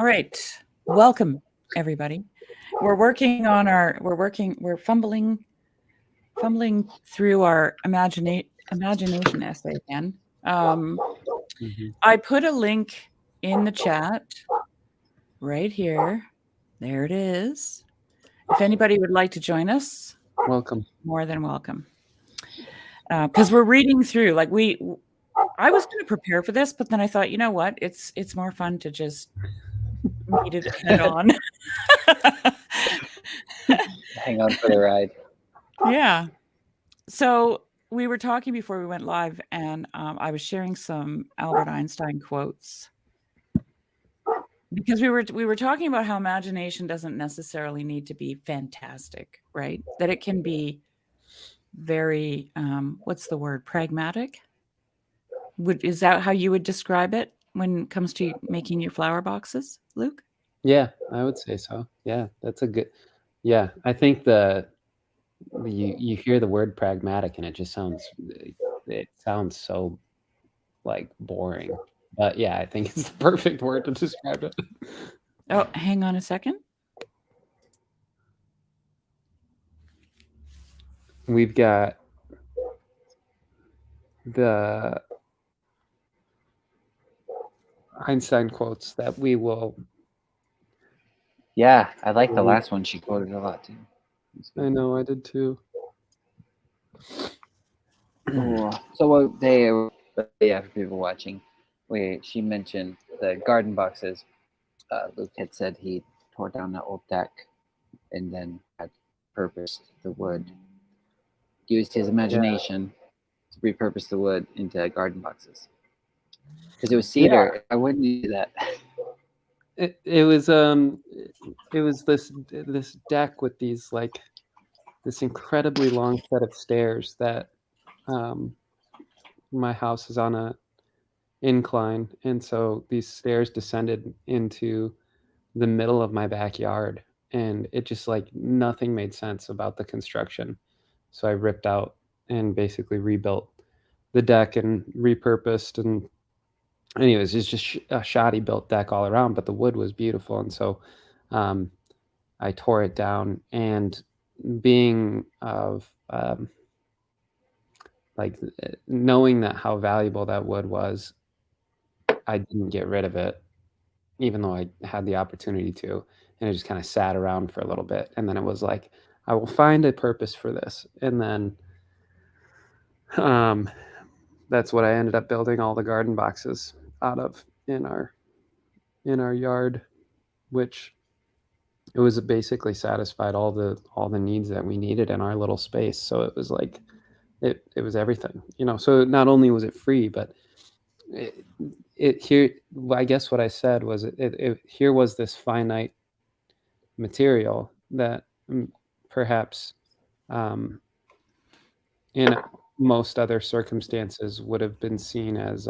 All right. Welcome, everybody. We're fumbling through our imagination essay again. I put a link in the chat right here. There it is. If anybody would like to join us, Welcome. more than welcome. Because we're reading through, I was going to prepare for this, but then I thought, you know what? It's more fun to just meet it head on. Hang on for the ride. Yeah. So we were talking before we went live, and I was sharing some Albert Einstein quotes because we were talking about how imagination doesn't necessarily need to be fantastic, right? That it can be very what's the word? Pragmatic. Is that how you would describe it when it comes to making your flower boxes, Luke? Yeah, I would say so. Yeah, that's a good. Yeah, I think you hear the word pragmatic and it just sounds so like boring. But yeah, I think it's the perfect word to describe it. Oh, hang on a second. We've got the Einstein quotes that we will. Yeah, I like the last one. She quoted a lot too. I know, I did too. So for people watching, she mentioned the garden boxes. Luke had said he tore down the old deck and then had repurposed the wood. Used his imagination to repurpose the wood into garden boxes. Because it was cedar. Yeah. I wouldn't do that. It was this deck with these this incredibly long set of stairs that my house is on a incline, and so these stairs descended into the middle of my backyard, and it just nothing made sense about the construction. So I ripped out and basically rebuilt the deck and repurposed, and anyways, it's just a shoddy built deck all around, but the wood was beautiful. And so I tore it down, and being of knowing that how valuable that wood was, I didn't get rid of it, even though I had the opportunity to, and it just kind of sat around for a little bit. And then it was like, I will find a purpose for this. And then that's what I ended up building all the garden boxes out of in our yard, which it was basically satisfied all the needs that we needed in our little space. So it was like it was everything, so not only was it free, but it here, I guess what I said was it here was this finite material that perhaps in most other circumstances would have been seen as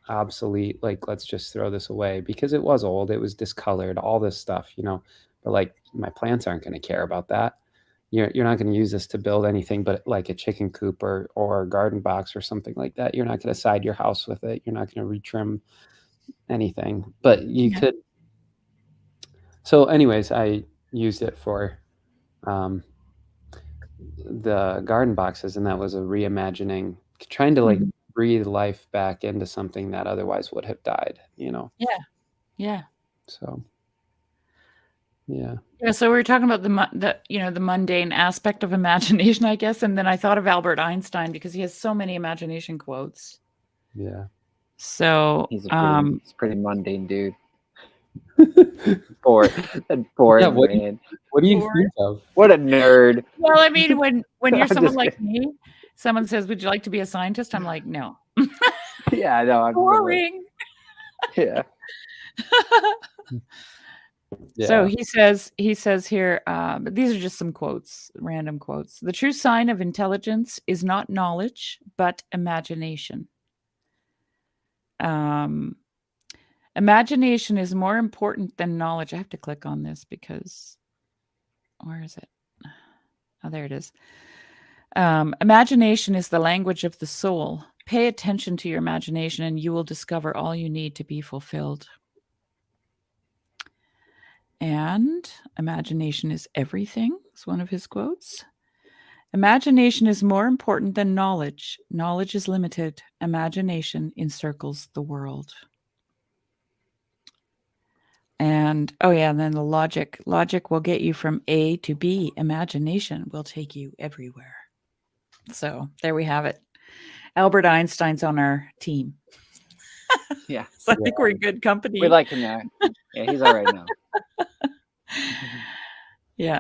obsolete, let's just throw this away, because it was old, it was discolored, all this stuff, but my plants aren't going to care about that. You're not going to use this to build anything but like a chicken coop or a garden box or something like that. You're not going to side your house with it. You're not going to retrim anything, but you could. So anyways, I used it for the garden boxes, and that was a reimagining, trying to breathe life back into something that otherwise would have died, Yeah. So yeah. So we were talking about the mundane aspect of imagination, I guess, and then I thought of Albert Einstein because he has so many imagination quotes. Yeah. So he's a pretty mundane dude. Boring yeah, man. What do you think of? What a nerd. Well, I mean, when you're someone like me, someone says, "Would you like to be a scientist?" I'm like, "No." Yeah, no, I'm boring. Yeah. Yeah. So he says here, these are just some quotes, random quotes. The true sign of intelligence is not knowledge, but imagination. Imagination is more important than knowledge. I have to click on this because, where is it? Oh, there it is. Imagination is the language of the soul. Pay attention to your imagination and you will discover all you need to be fulfilled. And imagination is everything, is one of his quotes. Imagination is more important than knowledge. Knowledge is limited. Imagination encircles the world. And and then the logic. Logic will get you from A to B. Imagination will take you everywhere. So there we have it. Albert Einstein's on our team. Yeah. So I think we're in good company. We like him now. Yeah, he's all right now. Yeah.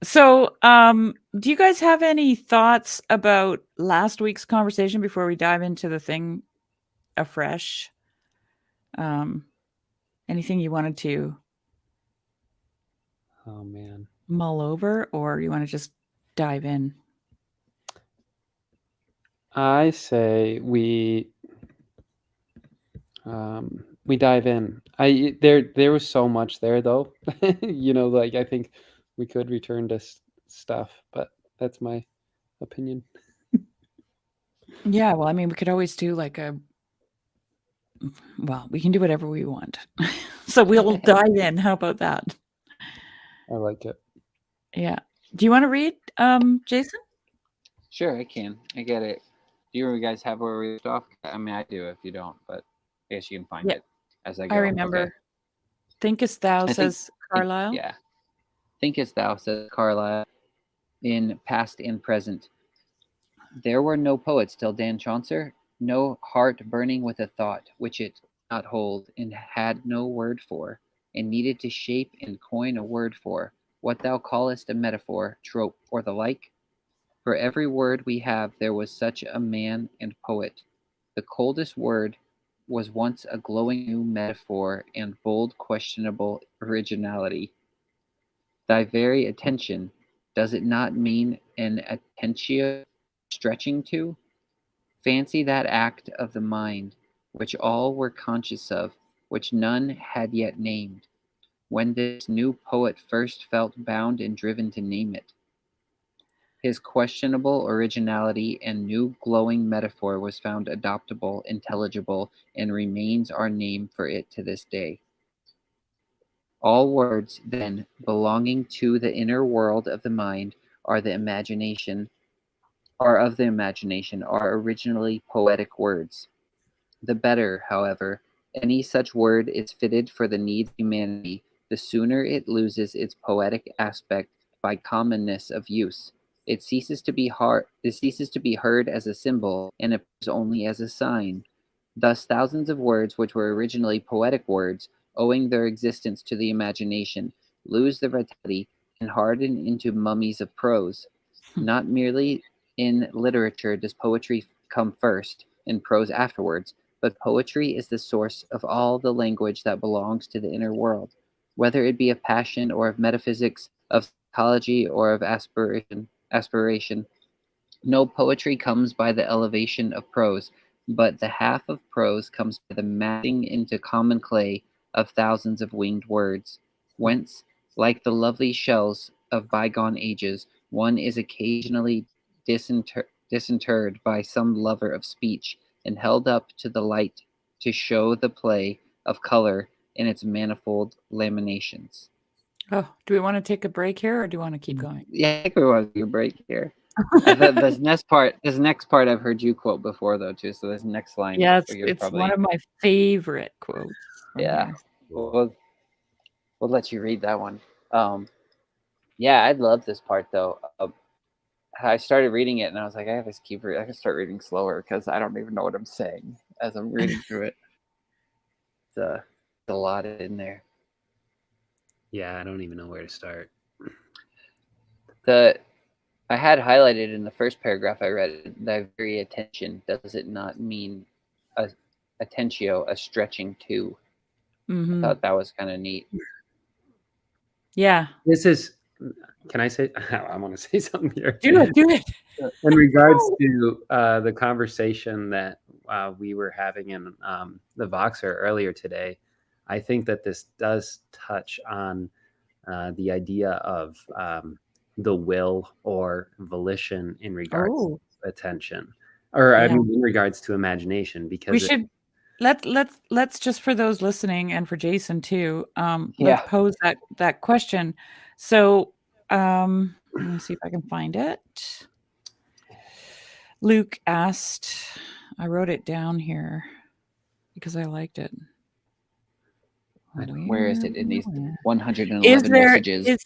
So, do you guys have any thoughts about last week's conversation before we dive into the thing afresh? Anything you wanted to Oh man. mull over, or you want to just dive in? I say we dive in. There was so much there though. Like I think we could return to stuff, but that's my opinion. Yeah, well, I mean, we could always do we can do whatever we want. So we'll dive in. How about that? I like it. Yeah. Do you want to read, Jason? Sure, I can. I get it. Do you guys have where we left off? I mean, I do if you don't, but I guess you can find it as I go. I remember. Okay. Thinkest thou, says Carlyle. Yeah. Thinkest thou, says Carlyle, in past and present. There were no poets till Dan Chaucer, no heart burning with a thought which it did not hold, and had no word for, and needed to shape and coin a word for, what thou callest a metaphor, trope, or the like. For every word we have there was such a man and poet. The coldest word was once a glowing new metaphor and bold questionable originality. Thy very attention, does it not mean an attentio stretching to? Fancy that act of the mind, which all were conscious of, which none had yet named, when this new poet first felt bound and driven to name it. His questionable originality and new glowing metaphor was found adoptable, intelligible, and remains our name for it to this day. All words, then, belonging to the inner world of the mind are of the imagination, are originally poetic words. The better, however, any such word is fitted for the needs of humanity, the sooner it loses its poetic aspect by commonness of use. It ceases to be heard as a symbol, and appears only as a sign. Thus thousands of words which were originally poetic words, owing their existence to the imagination, lose their vitality and harden into mummies of prose. Not merely in literature does poetry come first, and prose afterwards, but poetry is the source of all the language that belongs to the inner world, whether it be of passion or of metaphysics, of psychology or of aspiration. No poetry comes by the elevation of prose, but the half of prose comes by the massing into common clay of thousands of winged words, whence, like the lovely shells of bygone ages, one is occasionally disinterred by some lover of speech and held up to the light to show the play of color in its manifold laminations. Oh, do we want to take a break here, or do you want to keep going? Yeah, I think we want to take a break here. This next part I've heard you quote before though too. So this next line, yeah, it's one of my favorite quotes. Yeah, we'll let you read that one. Yeah, I love this part though. I started reading it and I was like, I can start reading slower because I don't even know what I'm saying as I'm reading through it. It's a lot in there. Yeah, I don't even know where to start. I had highlighted in the first paragraph I read, thy very attention, does it not mean a attentio, a stretching to? Mm-hmm. I thought that was kind of neat. Yeah. This is, can I say, I want to say something here. Do it. In regards to the conversation that we were having in the Voxer earlier today, I think that this does touch on the idea of the will or volition in regards to attention, or I mean, in regards to imagination, because let's just, for those listening and for Jason too, let's pose that question. So let me see if I can find it. Luke asked, I wrote it down here because I liked it. Where is it in these 111 messages?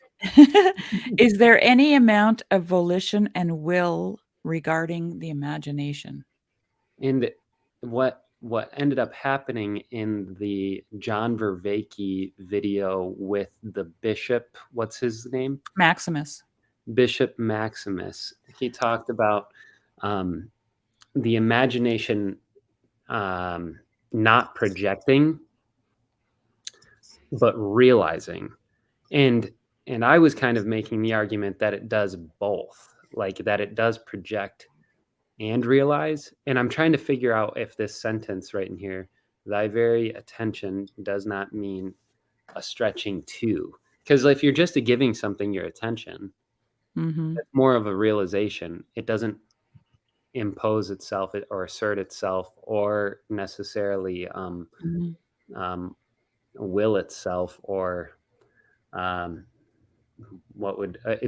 Is there any amount of volition and will regarding the imagination? And what ended up happening in the John Vervaeke video with the bishop, what's his name? Maximus. Bishop Maximus. He talked about the imagination not projecting, but realizing. And I was kind of making the argument that it does both, like that it does project and realize. And I'm trying to figure out if this sentence right in here, thy very attention does not mean a stretching to. Because if you're just giving something your attention, it's more of a realization. It doesn't impose itself or assert itself or necessarily will itself, or it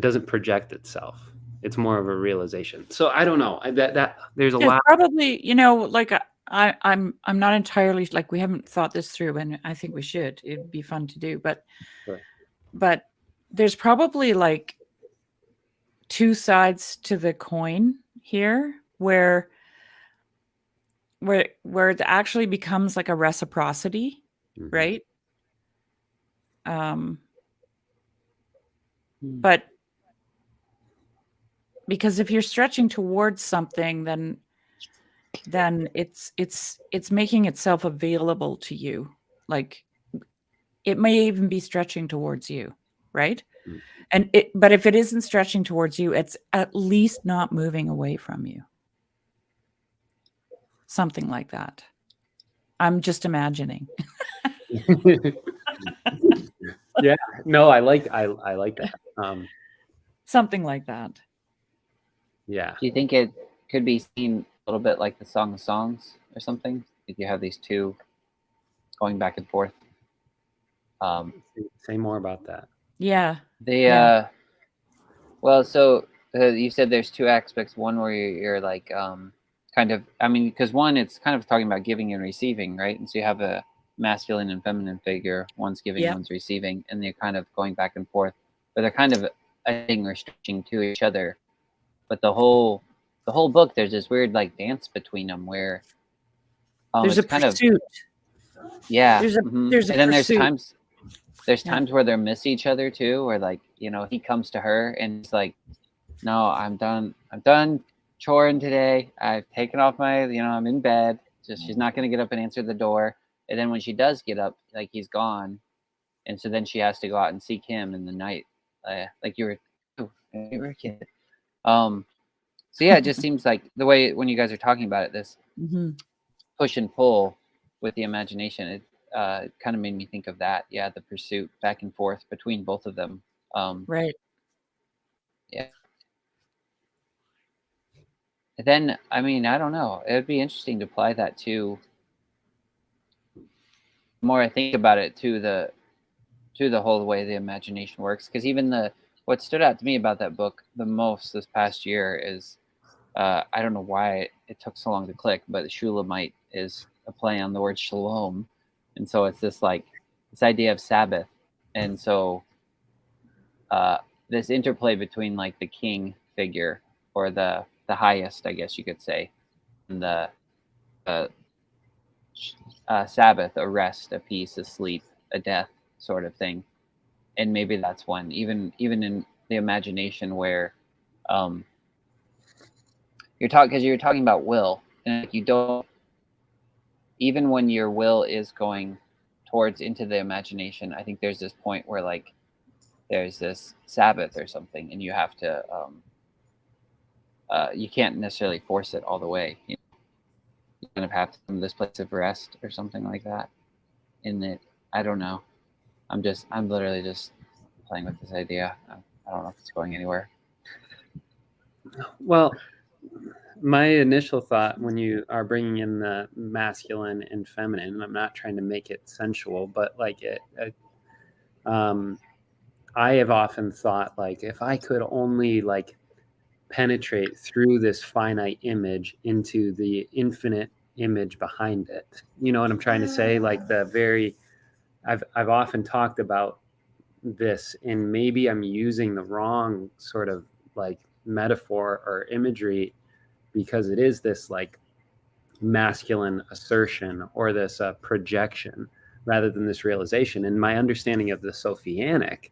doesn't project itself. It's more of a realization. So I don't know that there's a lot. Probably, like I'm not entirely, like, we haven't thought this through, and I think we should. It'd be fun to do, but Sure. But there's probably like two sides to the coin here, where it actually becomes like a reciprocity, right? But because if you're stretching towards something, then it's making itself available to you. Like, it may even be stretching towards you, right? But if it isn't stretching towards you, it's at least not moving away from you. Something like that. I'm just imagining. Yeah, no, I like that. Something like that. Yeah. Do you think it could be seen a little bit like the Song of Songs or something? If you have these two going back and forth. Say more about that. Yeah. Well, so you said there's two aspects. One where you're like kind of, I mean, because one, it's kind of talking about giving and receiving, right? And so you have a masculine and feminine figure. One's giving, one's receiving, and they're kind of going back and forth, but they're kind of adding or stretching to each other. But the whole book, there's this weird like dance between them where there's a pursuit. There's a and then there's times where they miss each other too, where like, he comes to her and he's like, no, I'm done choring today. I've taken off my, I'm in bed. Just, she's not going to get up and answer the door. And then when she does get up, like, he's gone. And so then she has to go out and seek him in the night. Like you were a kid. So yeah, it just seems like the way when you guys are talking about it, this push and pull with the imagination, it kind of made me think of that. Yeah, the pursuit back and forth between both of them. Right. Yeah. And then, I mean, I don't know. It would be interesting to apply that to. The more I think about it, to the whole way the imagination works, because even what stood out to me about that book the most this past year is, I don't know why it took so long to click, but the Shulamite is a play on the word shalom, and so it's this idea of Sabbath, and so this interplay between like the king figure, or the highest, I guess you could say, and the Sabbath, a rest, a peace, a sleep, a death sort of thing. And maybe that's one, even in the imagination, where you're talking about will, and like, you don't, even when your will is going towards into the imagination, I think there's this point where like there's this Sabbath or something, and you have to you can't necessarily force it all the way. You kind of have to come to this place of rest or something like that. In it, I don't know. I'm literally just playing with this idea. I don't know if it's going anywhere. Well, my initial thought when you are bringing in the masculine and feminine, and I'm not trying to make it sensual, but like I have often thought, like, if I could only like penetrate through this finite image into the infinite image behind it. You know what I'm trying to say? Like I've often talked about this, and maybe I'm using the wrong sort of like metaphor or imagery, because it is this like masculine assertion or this projection rather than this realization. And my understanding of the Sophianic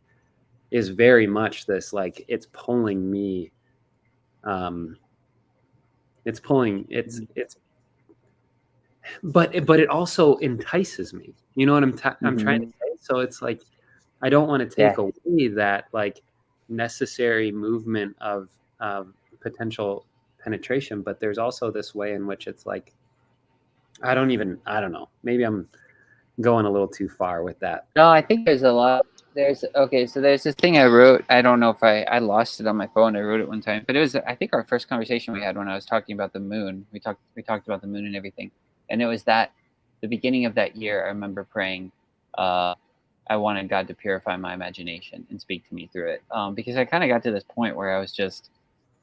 is very much this, like, it's pulling me, it's but it also entices me. You know what I'm trying to say? So it's like, I don't want to take away that like necessary movement of potential penetration, but there's also this way in which it's like, I don't know. Maybe I'm going a little too far with that. No, I think there's a lot. So there's this thing I wrote. I don't know if I lost it on my phone. I wrote it one time, but it was, I think, our first conversation we had when I was talking about the moon. We talked about the moon and everything, and it was that the beginning of that year. I remember praying. I wanted God to purify my imagination and speak to me through it, because I kind of got to this point where I was just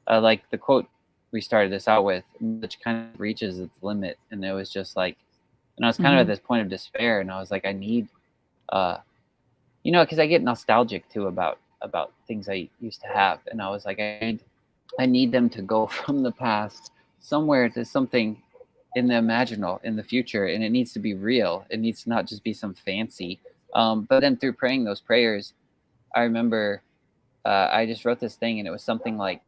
like the quote we started this out with, which kind of reaches its limit, and it was just like, and I was kind of at this point of despair, and I was like, I need, because I get nostalgic too about things I used to have, and I was like, I need them to go from the past somewhere to something in the imaginal, in the future, and it needs to be real. It needs to not just be some fancy. But then through praying those prayers, I remember I just wrote this thing, and it was something like,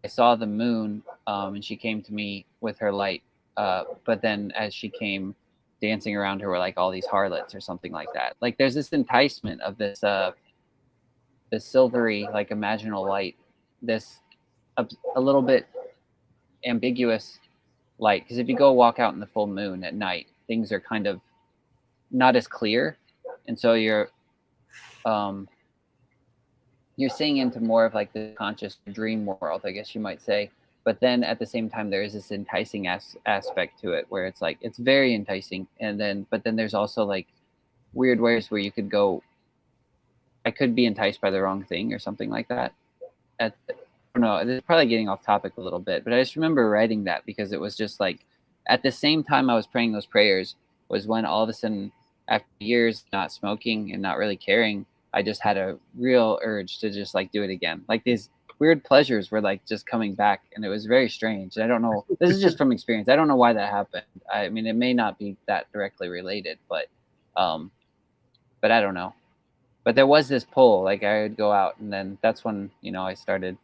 I saw the moon, and she came to me with her light, but then as she came, dancing around her were like all these harlots or something like that. Like there's this enticement of this this silvery, like, imaginal light, this a little bit ambiguous light, because if you go walk out in the full moon at night, things are kind of not as clear, and so you're seeing into more of like the conscious dream world, I guess you might say. But then at the same time, there is this enticing aspect to it, where it's like, it's very enticing, but then there's also like weird ways where you could go, I could be enticed by the wrong thing or something like that. I don't know, this is probably getting off topic a little bit, but I just remember writing that because it was just like, at the same time I was praying those prayers was when all of a sudden, after years not smoking and not really caring, I just had a real urge to just like do it again. Like these weird pleasures were like just coming back, and it was very strange. I don't know. This is just from experience. I don't know why that happened. I mean, it may not be that directly related, but I don't know. But there was this pull. Like I would go out, and then that's when I started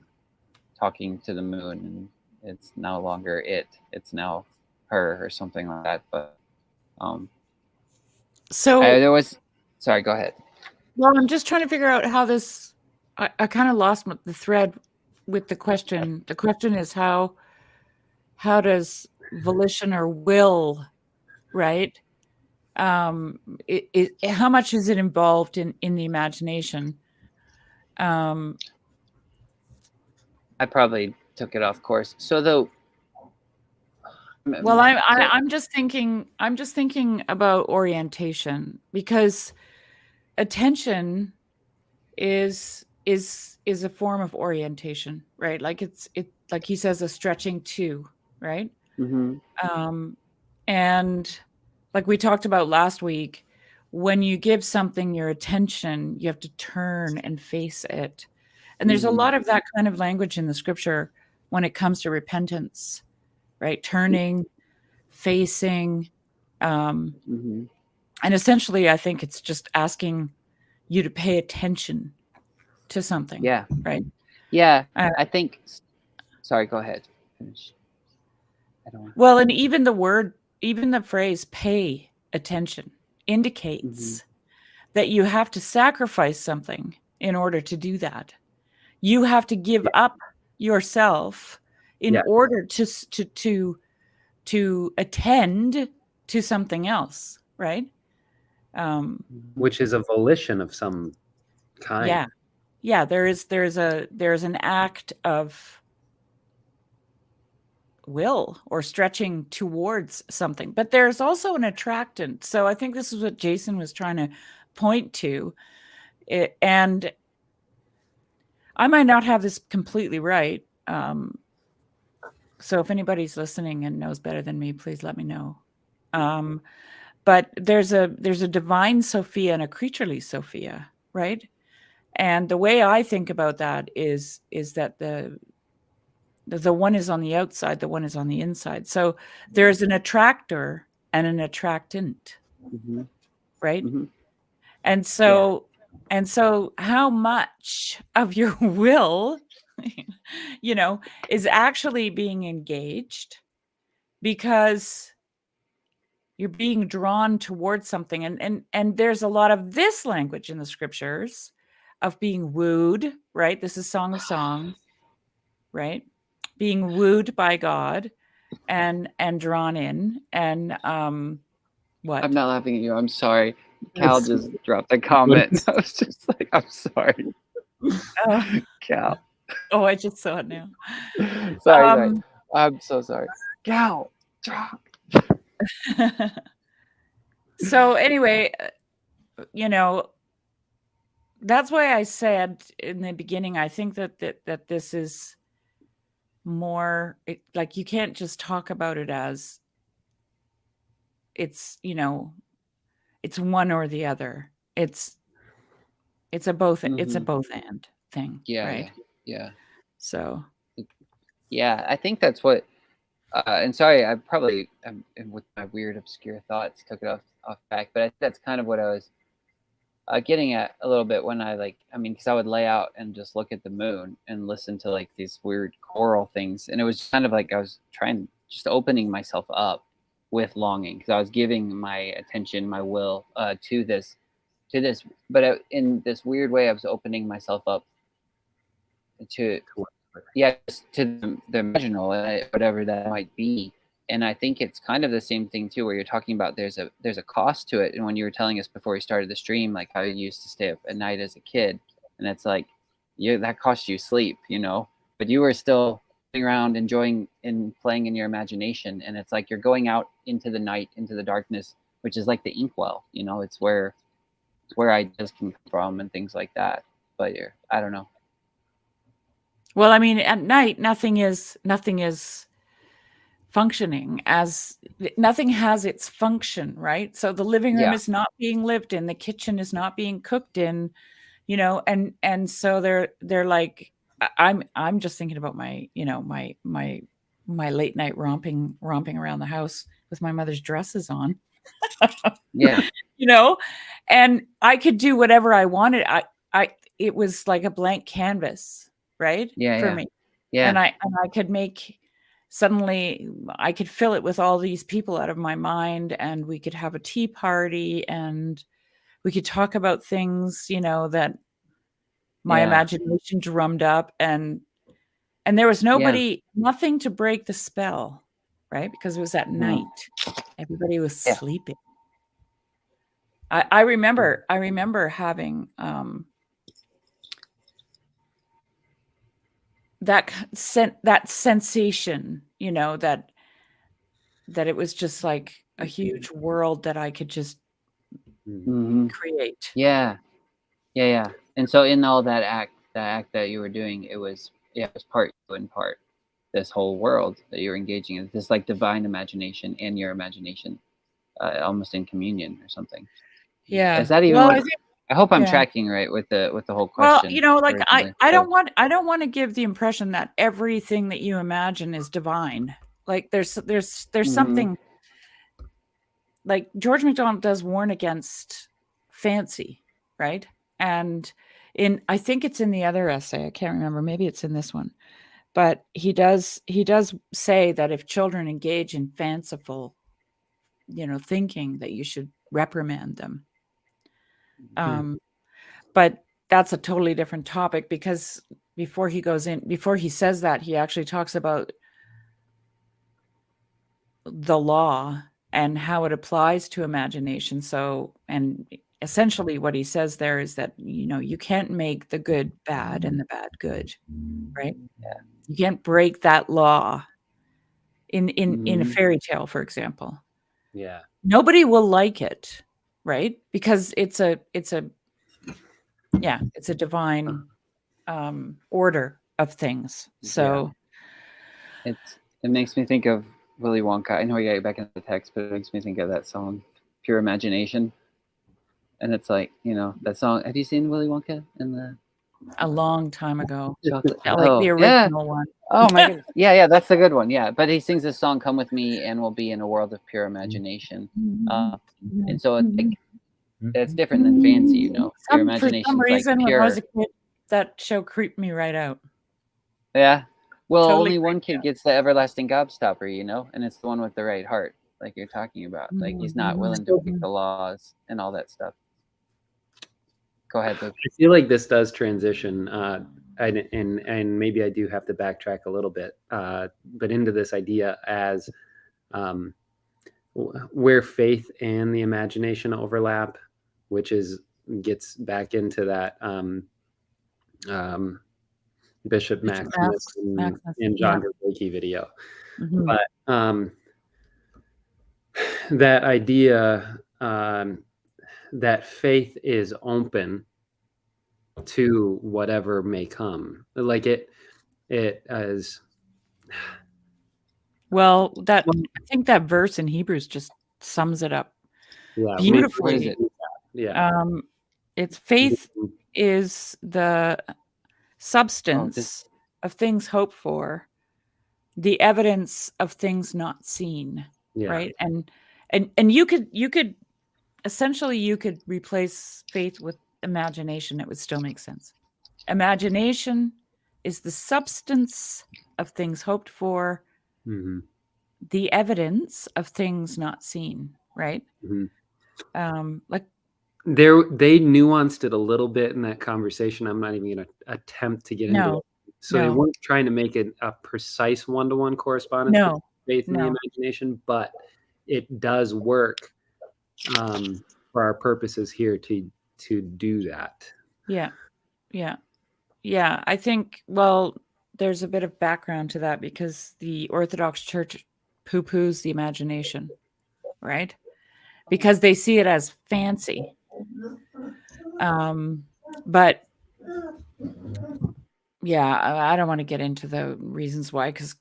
talking to the moon, and it's no longer it. It's now her or something like that. But so there was. Sorry, go ahead. Well, I'm just trying to figure out how this. I kind of lost the thread with the question. The question is how does volition or will, right? How much is it involved in the imagination? I probably took it off course. So well, I'm just thinking about orientation, because attention is a form of orientation, right? Like it like he says, a stretching to, right? Mm-hmm. And like we talked about last week, when you give something your attention, you have to turn and face it. And there's a lot of that kind of language in the scripture when it comes to repentance, right? Turning, facing, and essentially I think it's just asking you to pay attention to something. Yeah. Right. Yeah. I think. Sorry. Go ahead. Finish. Well, and even the phrase "pay attention" indicates that you have to sacrifice something in order to do that. You have to give up yourself in order to attend to something else, right? Which is a volition of some kind. Yeah. There's an act of will or stretching towards something. But there's also an attractant. So I think this is what Jason was trying to point to. And I might not have this completely right. So if anybody's listening and knows better than me, please let me know. But there's a divine Sophia and a creaturely Sophia, right? And the way I think about that is that the one is on the outside, the one is on the inside. So there's an attractor and an attractant, right? And so how much of your will, is actually being engaged because you're being drawn towards something. And there's a lot of this language in the scriptures of being wooed, right? This is Song of Songs, right? Being wooed by God and drawn in. And what? I'm not laughing at you. I'm sorry. Cal just dropped a comment. I was just like, I'm sorry. Cal. Oh, I just saw it now. Sorry. I'm so sorry. Cal, drop. So anyway, that's why I said in the beginning, I think that this is more like you can't just talk about it as it's, it's one or the other. It's a both. It's a both and thing. Yeah. Right. Yeah. So. Yeah, I think that's what. And sorry, I probably with my weird obscure thoughts took it off track, but I think that's kind of what I was getting at a little bit when because I would lay out and just look at the moon and listen to like these weird choral things, and it was kind of like I was just opening myself up with longing because I was giving my attention, my will to this, but in this weird way, I was opening myself up to just to the imaginal, whatever that might be. And I think it's kind of the same thing too, where you're talking about there's a cost to it. And when you were telling us before we started the stream, like how you used to stay up at night as a kid, and it's like that cost you sleep, but you were still sitting around enjoying and playing in your imagination. And it's like you're going out into the night, into the darkness, which is like the inkwell, it's where ideas can come from and things like that. But I don't know. Well, I mean, at night, nothing is functioning as nothing has its function, right? So the living room is not being lived in, the kitchen is not being cooked in, and so they're like, I'm just thinking about my, my late night romping around the house with my mother's dresses on. Yeah. And I could do whatever I wanted. It was like a blank canvas, right? For me. Yeah. And I could suddenly I could fill it with all these people out of my mind, and we could have a tea party and we could talk about things, that my imagination drummed up, and there was nothing to break the spell, right? Because it was at night. Everybody was sleeping. I remember having that sensation, that it was just like a huge world that I could just create. Yeah. And so in all that act that you were doing, it was part you and part this whole world that you were engaging in, this like divine imagination and your imagination, almost in communion or something. Yeah. Is that even? Well, I hope I'm tracking right with the whole question. Well, like I don't want to give the impression that everything that you imagine is divine. Like there's something. Like George MacDonald does warn against fancy, right? And I think it's in the other essay. I can't remember. Maybe it's in this one. But he does say that if children engage in fanciful, thinking, that you should reprimand them. But that's a totally different topic, because before he says that, he actually talks about the law and how it applies to imagination. So, and essentially what he says there is that, you can't make the good bad and the bad good, right? Yeah. You can't break that law in a fairy tale, for example. Yeah. Nobody will like it, right? Because it's a divine order of things. So it makes me think of Willy Wonka. I know we got you back in the text, but it makes me think of that song, Pure Imagination. And it's like, that song. Have you seen Willy Wonka in the a long time ago, chocolate? like the original one. Oh my goodness. Yeah, that's the good one. Yeah, but he sings this song, "Come with me, and we'll be in a world of pure imagination." And so it's like it's different than fancy, Your imagination. For some reason, like when pure. I was a kid, that show creeped me right out. Yeah. Well, Totally only one kid gets the everlasting gobstopper, and it's the one with the right heart, like you're talking about. Like he's not willing to break the laws and all that stuff. Go ahead, Luke. I feel like this does transition, and maybe I do have to backtrack a little bit, but into this idea as where faith and the imagination overlap, which gets back into that Bishop Maximus and John Vervaeke video. But that idea that faith is open to whatever may come, like it is. Well, I think that verse in Hebrews just sums it up beautifully. It's faith is the substance of things hoped for, the evidence of things not seen, right? And you could essentially you could replace faith with imagination. It would still make sense. Imagination is the substance of things hoped for, the evidence of things not seen, right? Like they nuanced it a little bit in that conversation. I'm not even going to attempt to get into it. So they weren't trying to make it a precise one-to-one correspondence between faith and the imagination, but it does work for our purposes here to do that. Yeah. I think, well, there's a bit of background to that because the Orthodox Church poo-poos the imagination, right? Because they see it as fancy. But yeah, I don't want to get into the reasons why, because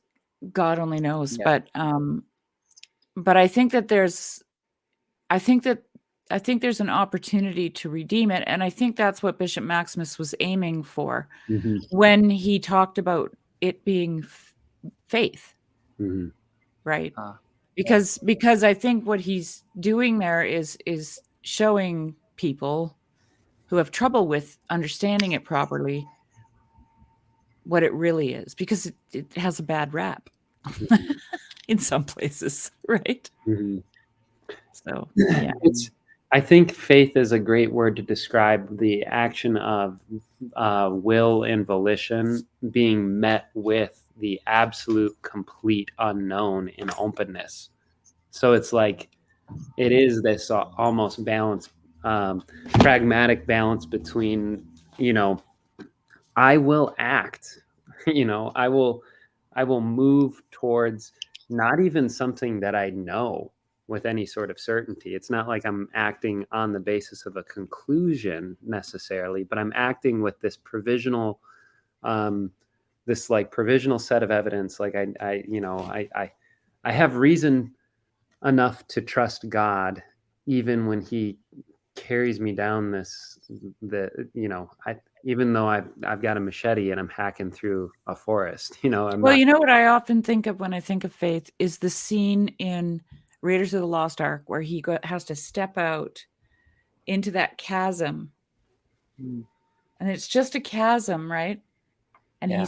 God only knows. But I think that there's an opportunity to redeem it, and I think that's what Bishop Maximus was aiming for when he talked about it being faith, right? Because I think what he's doing there is showing people who have trouble with understanding it properly what it really is, because it has a bad rap in some places, right? So yeah, I think faith is a great word to describe the action of will and volition being met with the absolute complete unknown in openness. So it's like it is this almost balance, pragmatic balance between, I will act, I will move towards not even something that I know with any sort of certainty. It's not like I'm acting on the basis of a conclusion necessarily, but I'm acting with this provisional, provisional set of evidence. Like I have reason enough to trust God, even when He carries me down even though I've got a machete and I'm hacking through a forest, you know what I often think of when I think of faith is the scene in Raiders of the Lost Ark where he has to step out into that chasm, and it's just a chasm, right? And he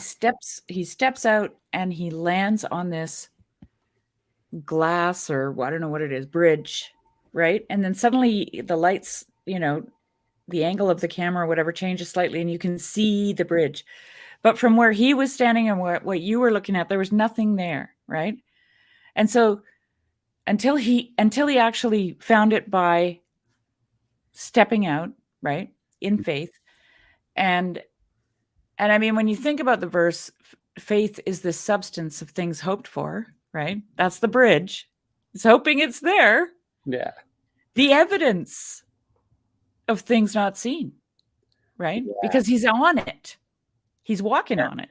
steps out and he lands on this glass, or I don't know what it is, bridge, right? And then suddenly the lights, the angle of the camera or whatever changes slightly and you can see the bridge. But from where he was standing and what you were looking at, there was nothing there, right? And so until he actually found it by stepping out, right, in faith. And I mean, when you think about the verse, faith is the substance of things hoped for, right? That's the bridge. He's hoping it's there. Yeah. The evidence of things not seen, right? Yeah. Because he's on it. He's walking on it.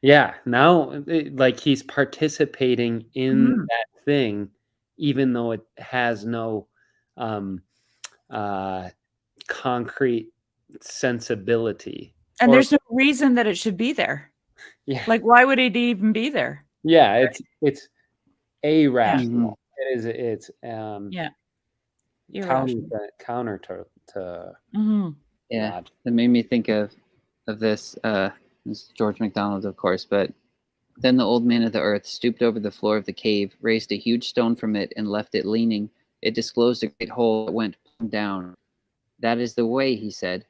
Yeah. Now, like he's participating in that thing, even though it has no concrete sensibility. And there's no reason that it should be there. Yeah. Like, why would it even be there? Yeah. It's irrational. Mhm. It's Yeah. counter to Yeah, logic. that made me think of this. This is George MacDonald, of course, but then the old man of the earth stooped over the floor of the cave, raised a huge stone from it, and left it leaning. It disclosed a great hole that went plumb down. That is the way, he said.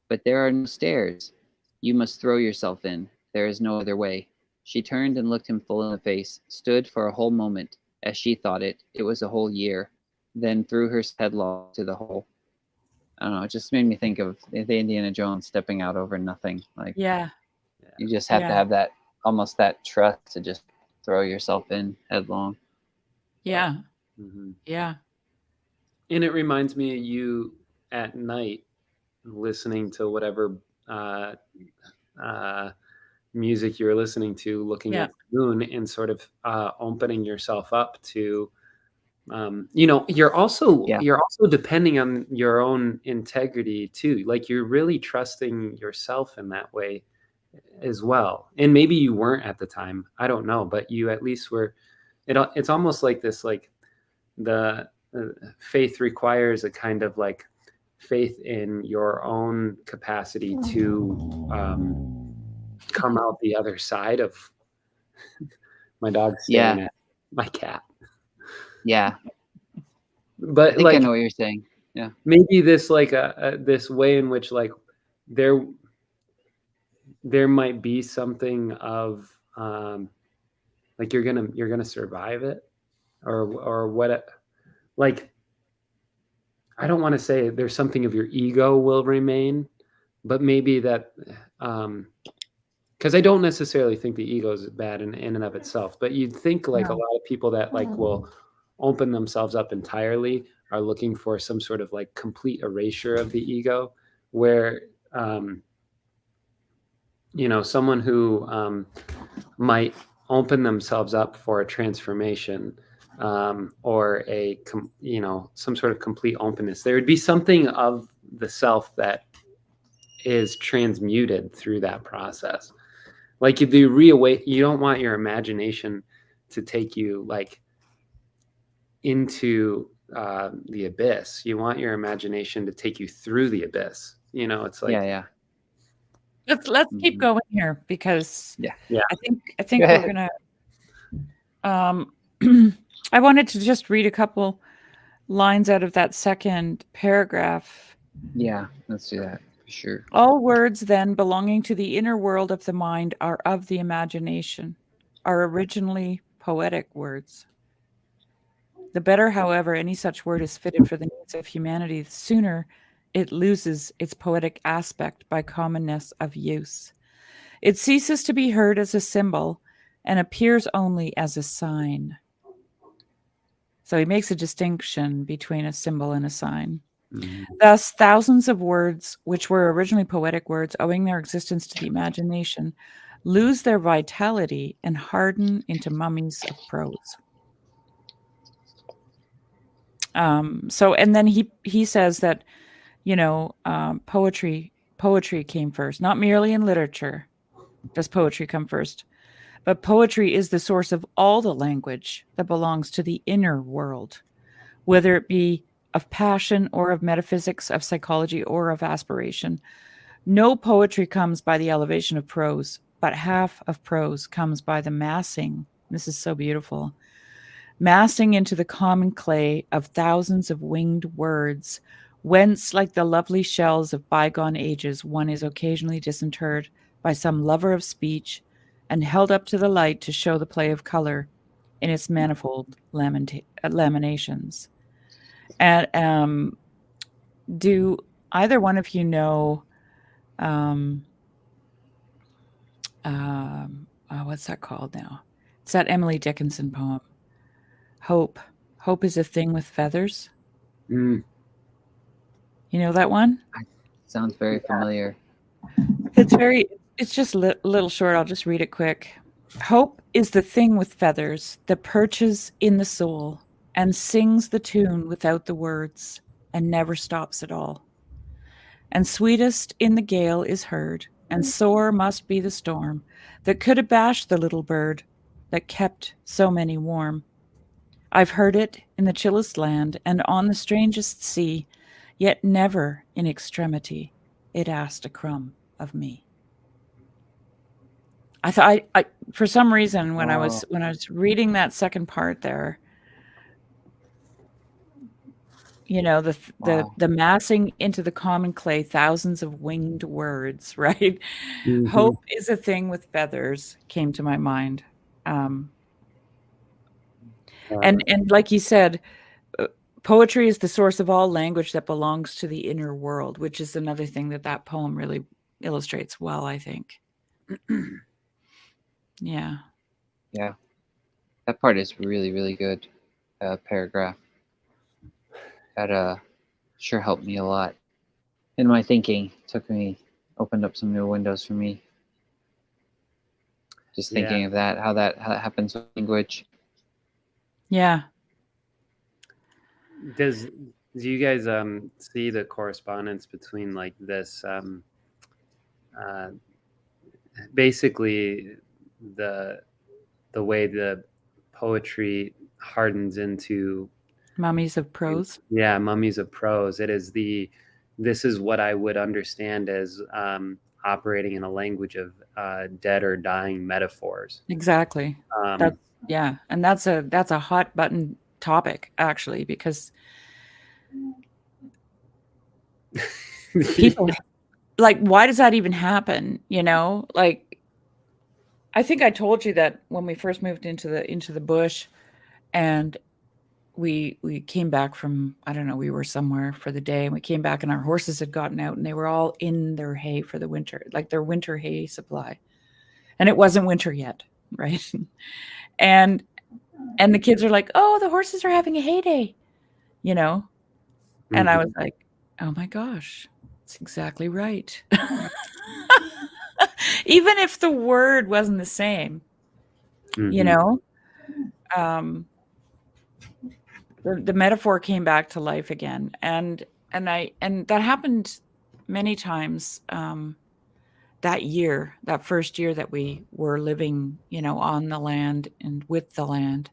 But there are no stairs. You must throw yourself in. There is no other way. She turned and looked him full in the face, stood for a whole moment, as she thought it. It was a whole year. Then threw herself headlong to the hole. I don't know. It just made me think of the Indiana Jones stepping out over nothing. Like, you just have to have that, almost that trust to just throw yourself in headlong. Yeah. Mm-hmm. Yeah. And it reminds me of you at night listening to whatever music you're listening to, looking at the moon and sort of opening yourself up to, you're also depending on your own integrity too. Like you're really trusting yourself in that way as well. And maybe you weren't at the time, I don't know, but you at least were. It's almost like this, like the faith requires a kind of like faith in your own capacity to come out the other side of my dog staring at my cat. Yeah. But I think I know what you're saying. Yeah. Maybe this like this way in which like there might be something of like you're gonna survive it or what, like I don't want to say there's something of your ego will remain, but maybe that because I don't necessarily think the ego is bad in and of itself, but you'd think like a lot of people that like will open themselves up entirely are looking for some sort of like complete erasure of the ego, where someone who might open themselves up for a transformation or some sort of complete openness, there would be something of the self that is transmuted through that process. Like you don't want your imagination to take you like into the abyss. You want your imagination to take you through the abyss. It's like Let's keep going here because I think we're gonna. I wanted to just read a couple lines out of that second paragraph. Yeah, let's do that for sure. All words then belonging to the inner world of the mind are of the imagination, are originally poetic words. The better, however, any such word is fitted for the needs of humanity, the sooner it loses its poetic aspect by commonness of use. It ceases to be heard as a symbol and appears only as a sign. So he makes a distinction between a symbol and a sign. Mm-hmm. Thus, thousands of words, which were originally poetic words, owing their existence to the imagination, lose their vitality and harden into mummies of prose. And then he says that, poetry came first, not merely in literature does poetry come first, but poetry is the source of all the language that belongs to the inner world, whether it be of passion or of metaphysics, of psychology or of aspiration. No poetry comes by the elevation of prose, but half of prose comes by the massing. This is so beautiful. Massing into the common clay of thousands of winged words, whence, like the lovely shells of bygone ages, one is occasionally disinterred by some lover of speech and held up to the light to show the play of color in its manifold laminations. And do either one of you know what's that called now? It's that Emily Dickinson poem. Hope. Hope is a thing with feathers. Mm. You know that one? Sounds very familiar. It's just a little short. I'll just read it quick. Hope is the thing with feathers that perches in the soul and sings the tune without the words and never stops at all. And sweetest in the gale is heard, and sore must be the storm that could abash the little bird that kept so many warm. I've heard it in the chillest land and on the strangest sea, yet never in extremity it asked a crumb of me. I thought I for some reason when I was reading that second part there, you know, the massing into the common clay thousands of winged words, right? Mhm. Hope is a thing with feathers came to my mind. And like you said, poetry is the source of all language that belongs to the inner world, which is another thing that poem really illustrates well, I think. Yeah. Yeah. That part is really, really good. Paragraph. That sure helped me a lot in my thinking. Opened up some new windows for me. Just thinking of that, how that happens with language. Yeah. Do you guys see the correspondence between like this basically the way the poetry hardens into Mummies of prose? Yeah, mummies of prose. This is what I would understand as operating in a language of dead or dying metaphors. Exactly. Yeah, and that's a hot button topic actually, because people like, why does that even happen? You know, like I think I told you that when we first moved into the bush, and we came back from, I don't know, we were somewhere for the day, and we came back and our horses had gotten out and they were all in their hay for the winter, like their winter hay supply, and it wasn't winter yet, right? and the kids are like, oh, the horses are having a hay day, you know. And I was like, oh my gosh, that's exactly right. Even if the word wasn't the same, you know, the metaphor came back to life again. And that happened many times that first year that we were living, you know, on the land and with the land.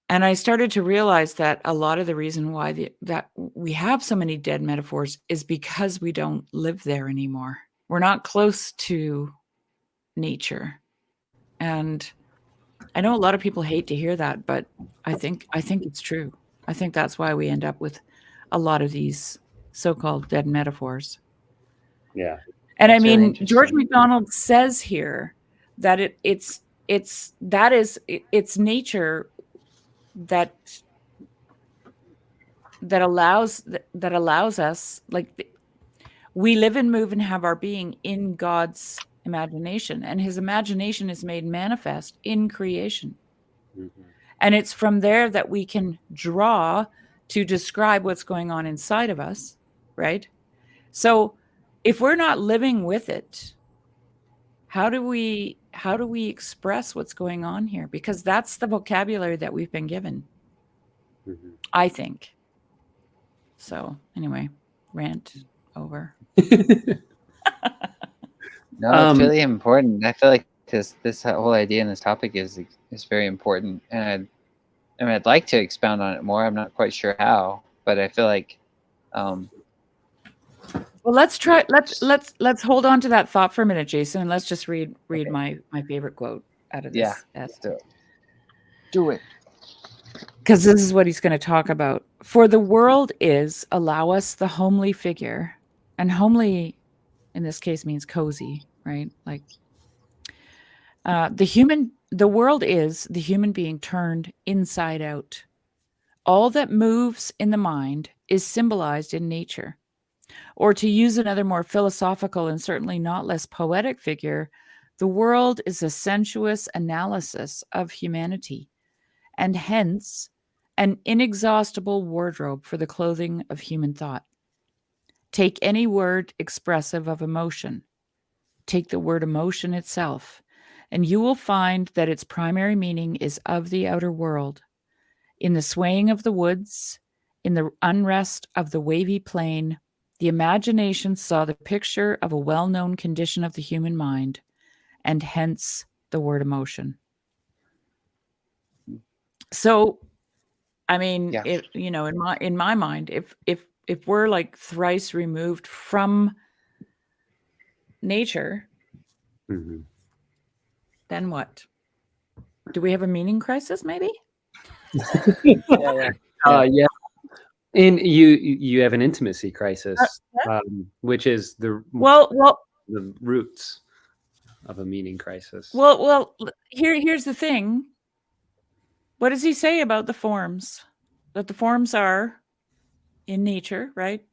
And I started to realize that a lot of the reason why that we have so many dead metaphors is because we don't live there anymore. We're not close to nature. And I know a lot of people hate to hear that, but I think it's true. I think that's why we end up with a lot of these so-called dead metaphors. Yeah. And I mean, George MacDonald says here that it's nature that allows us, like, we live and move and have our being in God's imagination, and his imagination is made manifest in creation. And it's from there that we can draw to describe what's going on inside of us, right? So if we're not living with it, how do we express what's going on here? Because that's the vocabulary that we've been given, I think. So anyway, rant over. No, it's really important. I feel like this whole idea and this topic is very important, and I'd like to expound on it more. I'm not quite sure how, but I feel like well, let's hold on to that thought for a minute, Jason, and let's just read my favorite quote out of this. Yeah, let's do it. Because this is what he's going to talk about. For the world is, allow us the homely figure, and homely in this case means cozy, right? Like the world is the human being turned inside out. All that moves in the mind is symbolized in nature. Or to use another more philosophical and certainly not less poetic figure, The world is a sensuous analysis of humanity, and hence an inexhaustible wardrobe for the clothing of human thought. Take any word expressive of emotion. Take the word emotion itself, and you will find that its primary meaning is of the outer world. In the swaying of the woods, in the unrest of the wavy plain, the imagination saw the picture of a well-known condition of the human mind, and hence the word emotion. So, I mean, Yeah. if in my mind, if we're like thrice removed from nature, Mhm. then what? Do we have a meaning crisis? Maybe. Yeah. Yeah. And you have an intimacy crisis, which is the Well, roots of a meaning crisis. well. Here's the thing. What does he say about the forms? That the forms are in nature, right?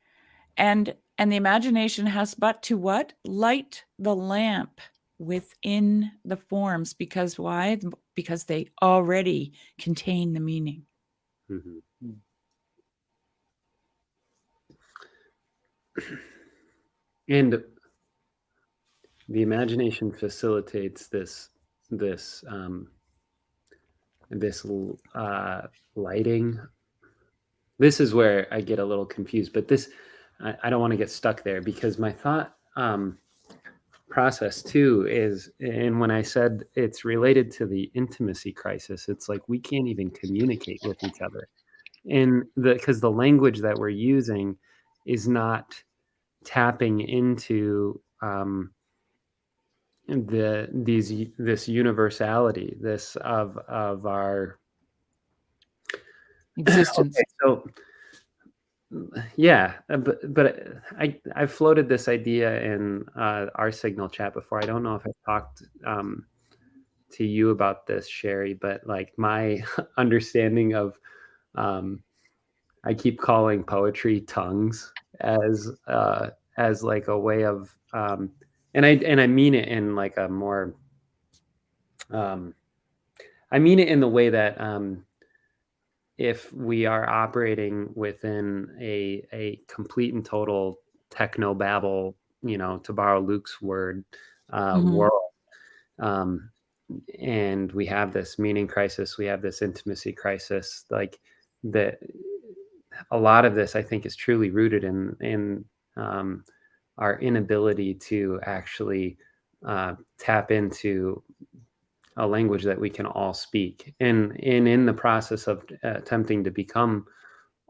And the imagination has but to what? Light the lamp within the forms. Because why? Because they already contain the meaning. Mhm. And the imagination facilitates this lighting. This is where I get a little confused, but I don't want to get stuck there, because my thought process too is, and when I said it's related to the intimacy crisis, it's like we can't even communicate with each other, and because the language that we're using is not tapping into this universality, this of our Existence. Okay, so yeah, but I floated this idea in our Signal chat before. I don't know if I talked to you about this, Sherry, but like my understanding of I keep calling poetry tongues as like a way of and I mean it in like a more I mean it in the way that if we are operating within a complete and total techno babble, to borrow Luke's word, world, and we have this meaning crisis, we have this intimacy crisis, like that. A lot of this, I think, is truly rooted in our inability to actually tap into a language that we can all speak, and in the process of attempting to become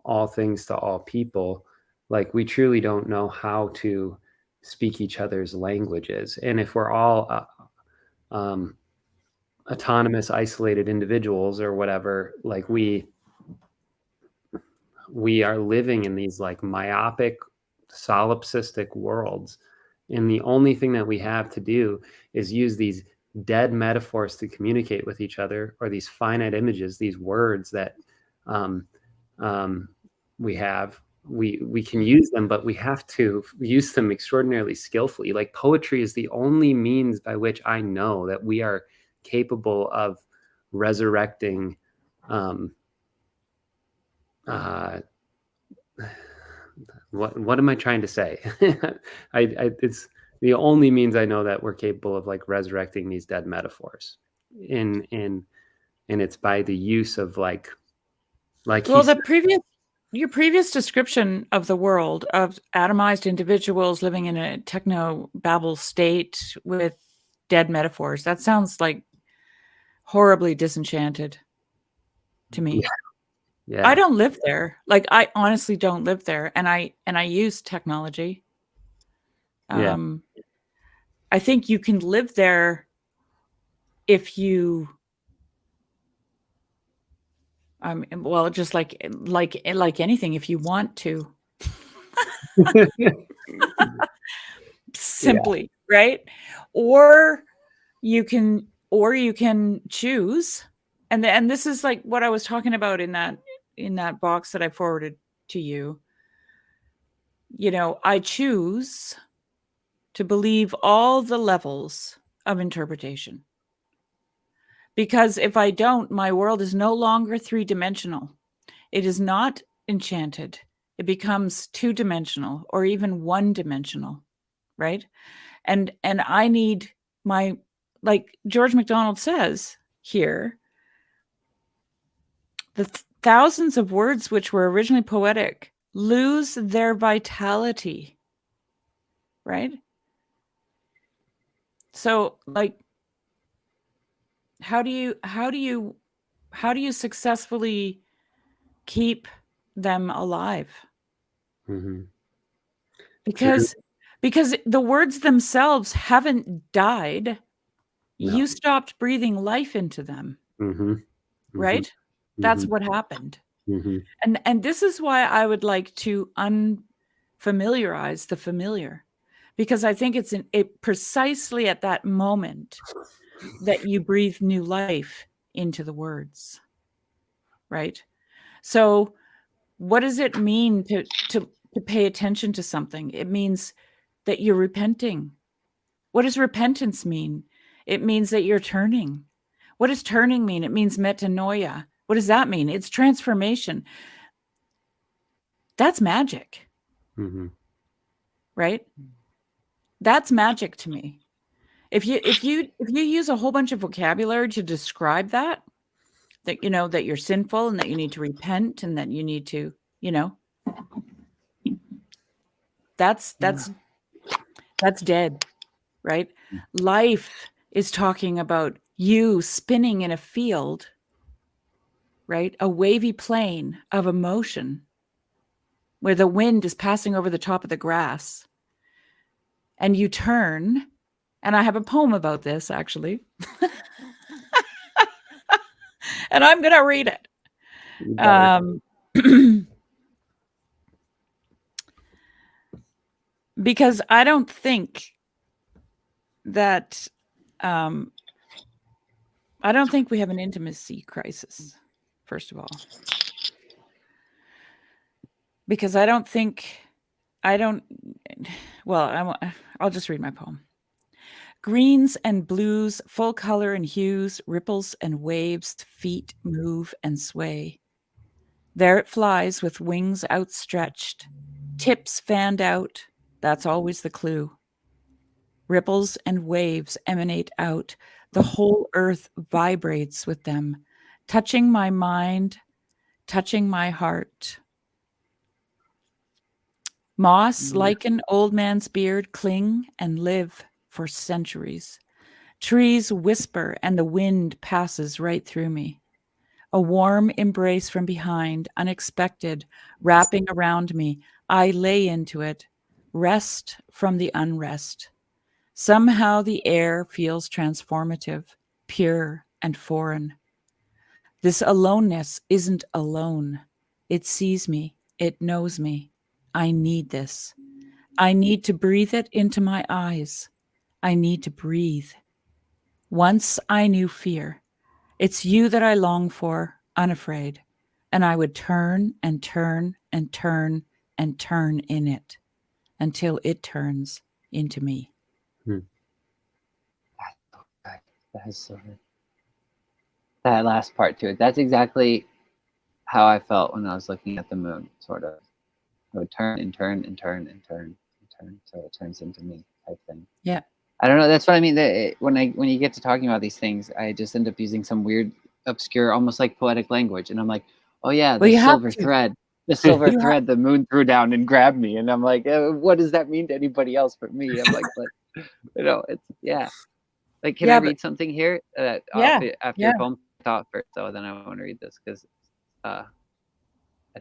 all things to all people, like we truly don't know how to speak each other's languages. And if we're all autonomous, isolated individuals or whatever, like we are living in these like myopic, solipsistic worlds, and the only thing that we have to do is use these dead metaphors to communicate with each other, or these finite images, these words that we have. We can use them, but we have to use them extraordinarily skillfully. Like poetry is the only means by which I know that we are capable of resurrecting what am I trying to say? It's the only means I know that we're capable of like resurrecting these dead metaphors, and it's by the use of like Well, your previous description of the world of atomized individuals living in a techno babble state with dead metaphors, that sounds like horribly disenchanted to me. Yeah. I don't live there. Like I honestly don't live there, and I use technology. Yeah. I think you can live there if you well, just like anything, if you want to. Simply, right? Or you can choose, and this is like what I was talking about in that box that I forwarded to you. I choose to believe all the levels of interpretation. Because if I don't, my world is no longer three-dimensional. It is not enchanted. It becomes two-dimensional or even one-dimensional, right? And I need my, like George MacDonald says here, the thousands of words which were originally poetic lose their vitality, right? So, like, how do you successfully keep them alive? Mm-hmm. Because the words themselves haven't died. No. You stopped breathing life into them. Mm-hmm. Mm-hmm. Right? Mm-hmm. That's what happened. Mm-hmm. And this is why I would like to unfamiliarize the familiar, because I think it's precisely at that moment that you breathe new life into the words, right? So what does it mean to pay attention to something? It means that you're repenting. What does repentance mean? It means that you're turning. What does turning mean? It means metanoia. What does that mean? It's transformation. That's magic. Mm-hmm. Right? That's magic to me. If you use a whole bunch of vocabulary to describe that you know that you're sinful and that you need to repent and that you need to, you know, that's dead, right? Life is talking about you spinning in a field, right? A wavy plane of emotion where the wind is passing over the top of the grass. And you turn, and I have a poem about this actually. And I'm going to read it. Because I don't think that I don't think we have an intimacy crisis, first of all. Because I'll just read my poem. Greens and blues, full color and hues, ripples and waves, feet move and sway. There it flies with wings outstretched, tips fanned out, that's always the clue. Ripples and waves emanate out, the whole earth vibrates with them, touching my mind, touching my heart. Moss, like an old man's beard, cling and live for centuries. Trees whisper and the wind passes right through me. A warm embrace from behind, unexpected, wrapping around me. I lay into it, rest from the unrest. Somehow the air feels transformative, pure and foreign. This aloneness isn't alone. It sees me. It knows me. I need this. I need to breathe it into my eyes. I need to breathe. Once I knew fear. It's you that I long for, unafraid. And I would turn and turn and turn and turn in it until it turns into me. That is so good. That last part to it. That's exactly how I felt when I was looking at the moon, sort of. I would turn and turn and turn and turn and turn until it turns into me type thing. Yeah. I don't know. That's what I mean. When you get to talking about these things, I just end up using some weird, obscure, almost like poetic language. And I'm like, oh yeah, the silver thread. The silver thread the moon threw down and grabbed me. And I'm like, what does that mean to anybody else but me? I'm like, but, you know, it's, yeah. Like, can I read something here? After your poem thought first, so then I want to read this because I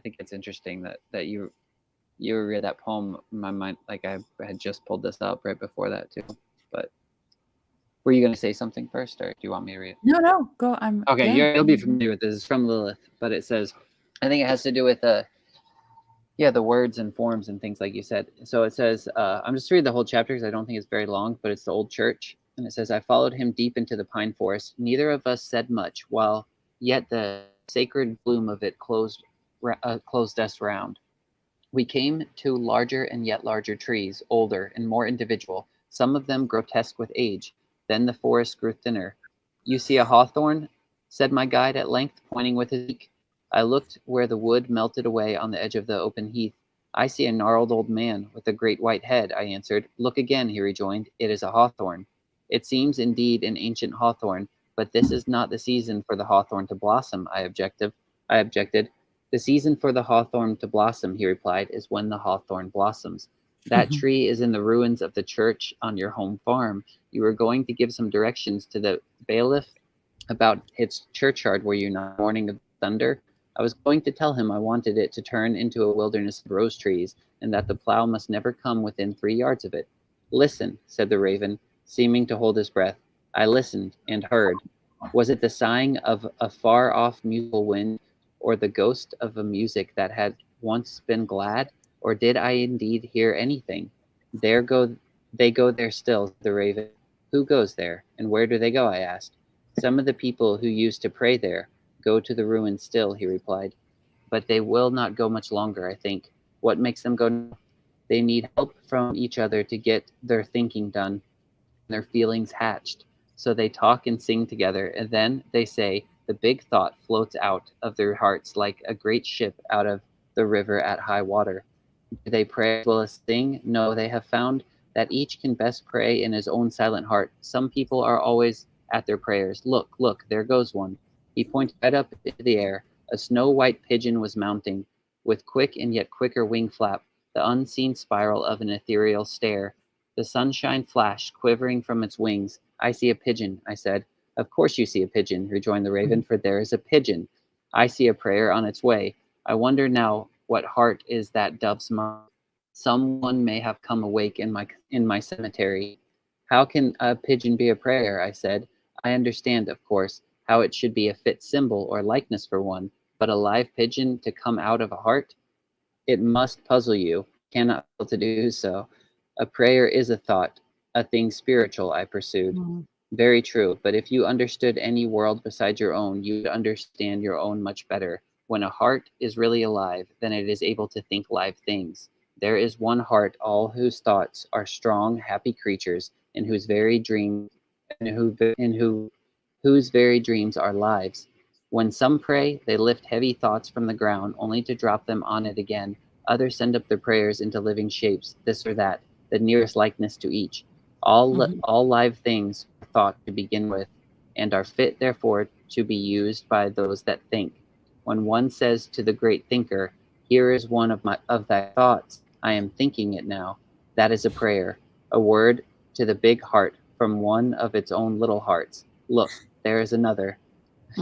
think it's interesting that you read that poem in my mind. Like I had just pulled this up right before that too. But were you going to say something first, or do you want me to read it? No, go. Okay. You'll be familiar with this. It's from Lilith, but it says, I think it has to do with the words and forms and things like you said. So it says, I'm just reading the whole chapter because I don't think it's very long, but it's the old church. And it says, I followed him deep into the pine forest. Neither of us said much, while yet the sacred bloom of it closed us round. We came to larger and yet larger trees, older and more individual, some of them grotesque with age. Then the forest grew thinner. You see a hawthorn? Said my guide at length, pointing with his beak. I looked where the wood melted away on the edge of the open heath. I see a gnarled old man with a great white head, I answered. Look again, he rejoined. It is a hawthorn. It seems indeed an ancient hawthorn, but this is not the season for the hawthorn to blossom, I objected. The season for the hawthorn to blossom, he replied, is when the hawthorn blossoms. That tree is in the ruins of the church on your home farm. You were going to give some directions to the bailiff about its churchyard, were you not, morning of thunder? I was going to tell him I wanted it to turn into a wilderness of rose trees, and that the plow must never come within 3 yards of it. Listen, said the raven, seeming to hold his breath. I listened and heard. Was it the sighing of a far-off musical wind, or the ghost of a music that had once been glad, or did I indeed hear anything? They go there still, the raven. Who goes there, and where do they go? I asked. Some of the people who used to pray there go to the ruins still, he replied. But they will not go much longer, I think. What makes them go now? They need help from each other to get their thinking done, their feelings hatched. So they talk and sing together, and then, they say, the big thought floats out of their hearts like a great ship out of the river at high water. Do they pray as well as sing? No, they have found that each can best pray in his own silent heart. Some people are always at their prayers. Look, look, there goes one. He pointed right up into the air. A snow-white pigeon was mounting, with quick and yet quicker wing flap, the unseen spiral of an ethereal stare. The sunshine flashed, quivering from its wings. I see a pigeon, I said. Of course you see a pigeon, rejoined the raven, for there is a pigeon. I see a prayer on its way. I wonder now what heart is that dove's mind. Someone may have come awake in my cemetery. How can a pigeon be a prayer? I said. I understand, of course, how it should be a fit symbol or likeness for one, but a live pigeon to come out of a heart? It must puzzle you. Cannot fail to do so. A prayer is a thought, a thing spiritual, I pursued. Very true, but if you understood any world besides your own, you would understand your own much better. When a heart is really alive, then it is able to think live things. There is one heart, all whose thoughts are strong, happy creatures, in whose very dream, whose very dreams are lives. When some pray, they lift heavy thoughts from the ground, only to drop them on it again. Others send up their prayers into living shapes, this or that, the nearest likeness to each. All live things are thought to begin with, and are fit, therefore, to be used by those that think. When one says to the great thinker, "Here is one of thy thoughts, I am thinking it now," that is a prayer, a word to the big heart from one of its own little hearts. Look, there is another.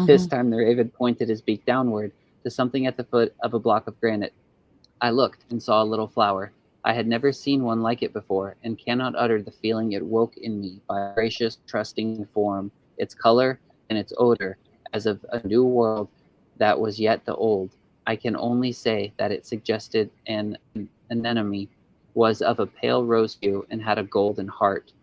This time the raven pointed his beak downward to something at the foot of a block of granite. I looked and saw a little flower. I had never seen one like it before, and cannot utter the feeling it woke in me by a gracious, trusting form, its color and its odor, as of a new world that was yet the old. I can only say that it suggested an anemone, was of a pale rose hue, and had a golden heart.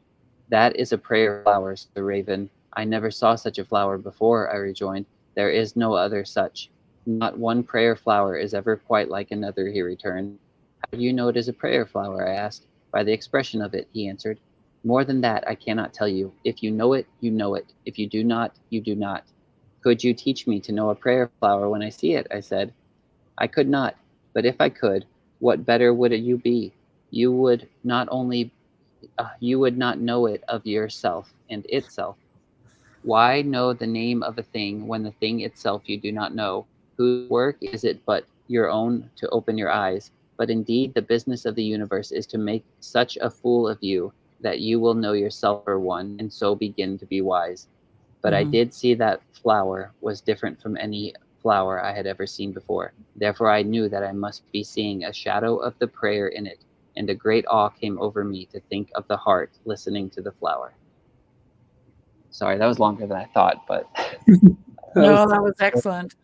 That is a prayer flower, said the raven. I never saw such a flower before, I rejoined. There is no other such. Not one prayer flower is ever quite like another, he returned. How do you know it is a prayer flower? I asked. By the expression of it, he answered. More than that I cannot tell you. If you know it, you know it. If you do not, you do not. Could you teach me to know a prayer flower when I see it? I said. I could not, but if I could, what better would you be? You would not only you would not know it of yourself and itself. Why know the name of a thing when the thing itself you do not know? Whose work is it but your own to open your eyes? But indeed the business of the universe is to make such a fool of you that you will know yourself for one, and so begin to be wise. But I did see that flower was different from any flower I had ever seen before. Therefore I knew that I must be seeing a shadow of the prayer in it, and a great awe came over me to think of the heart listening to the flower. Sorry, that was longer than I thought, but No, that was excellent.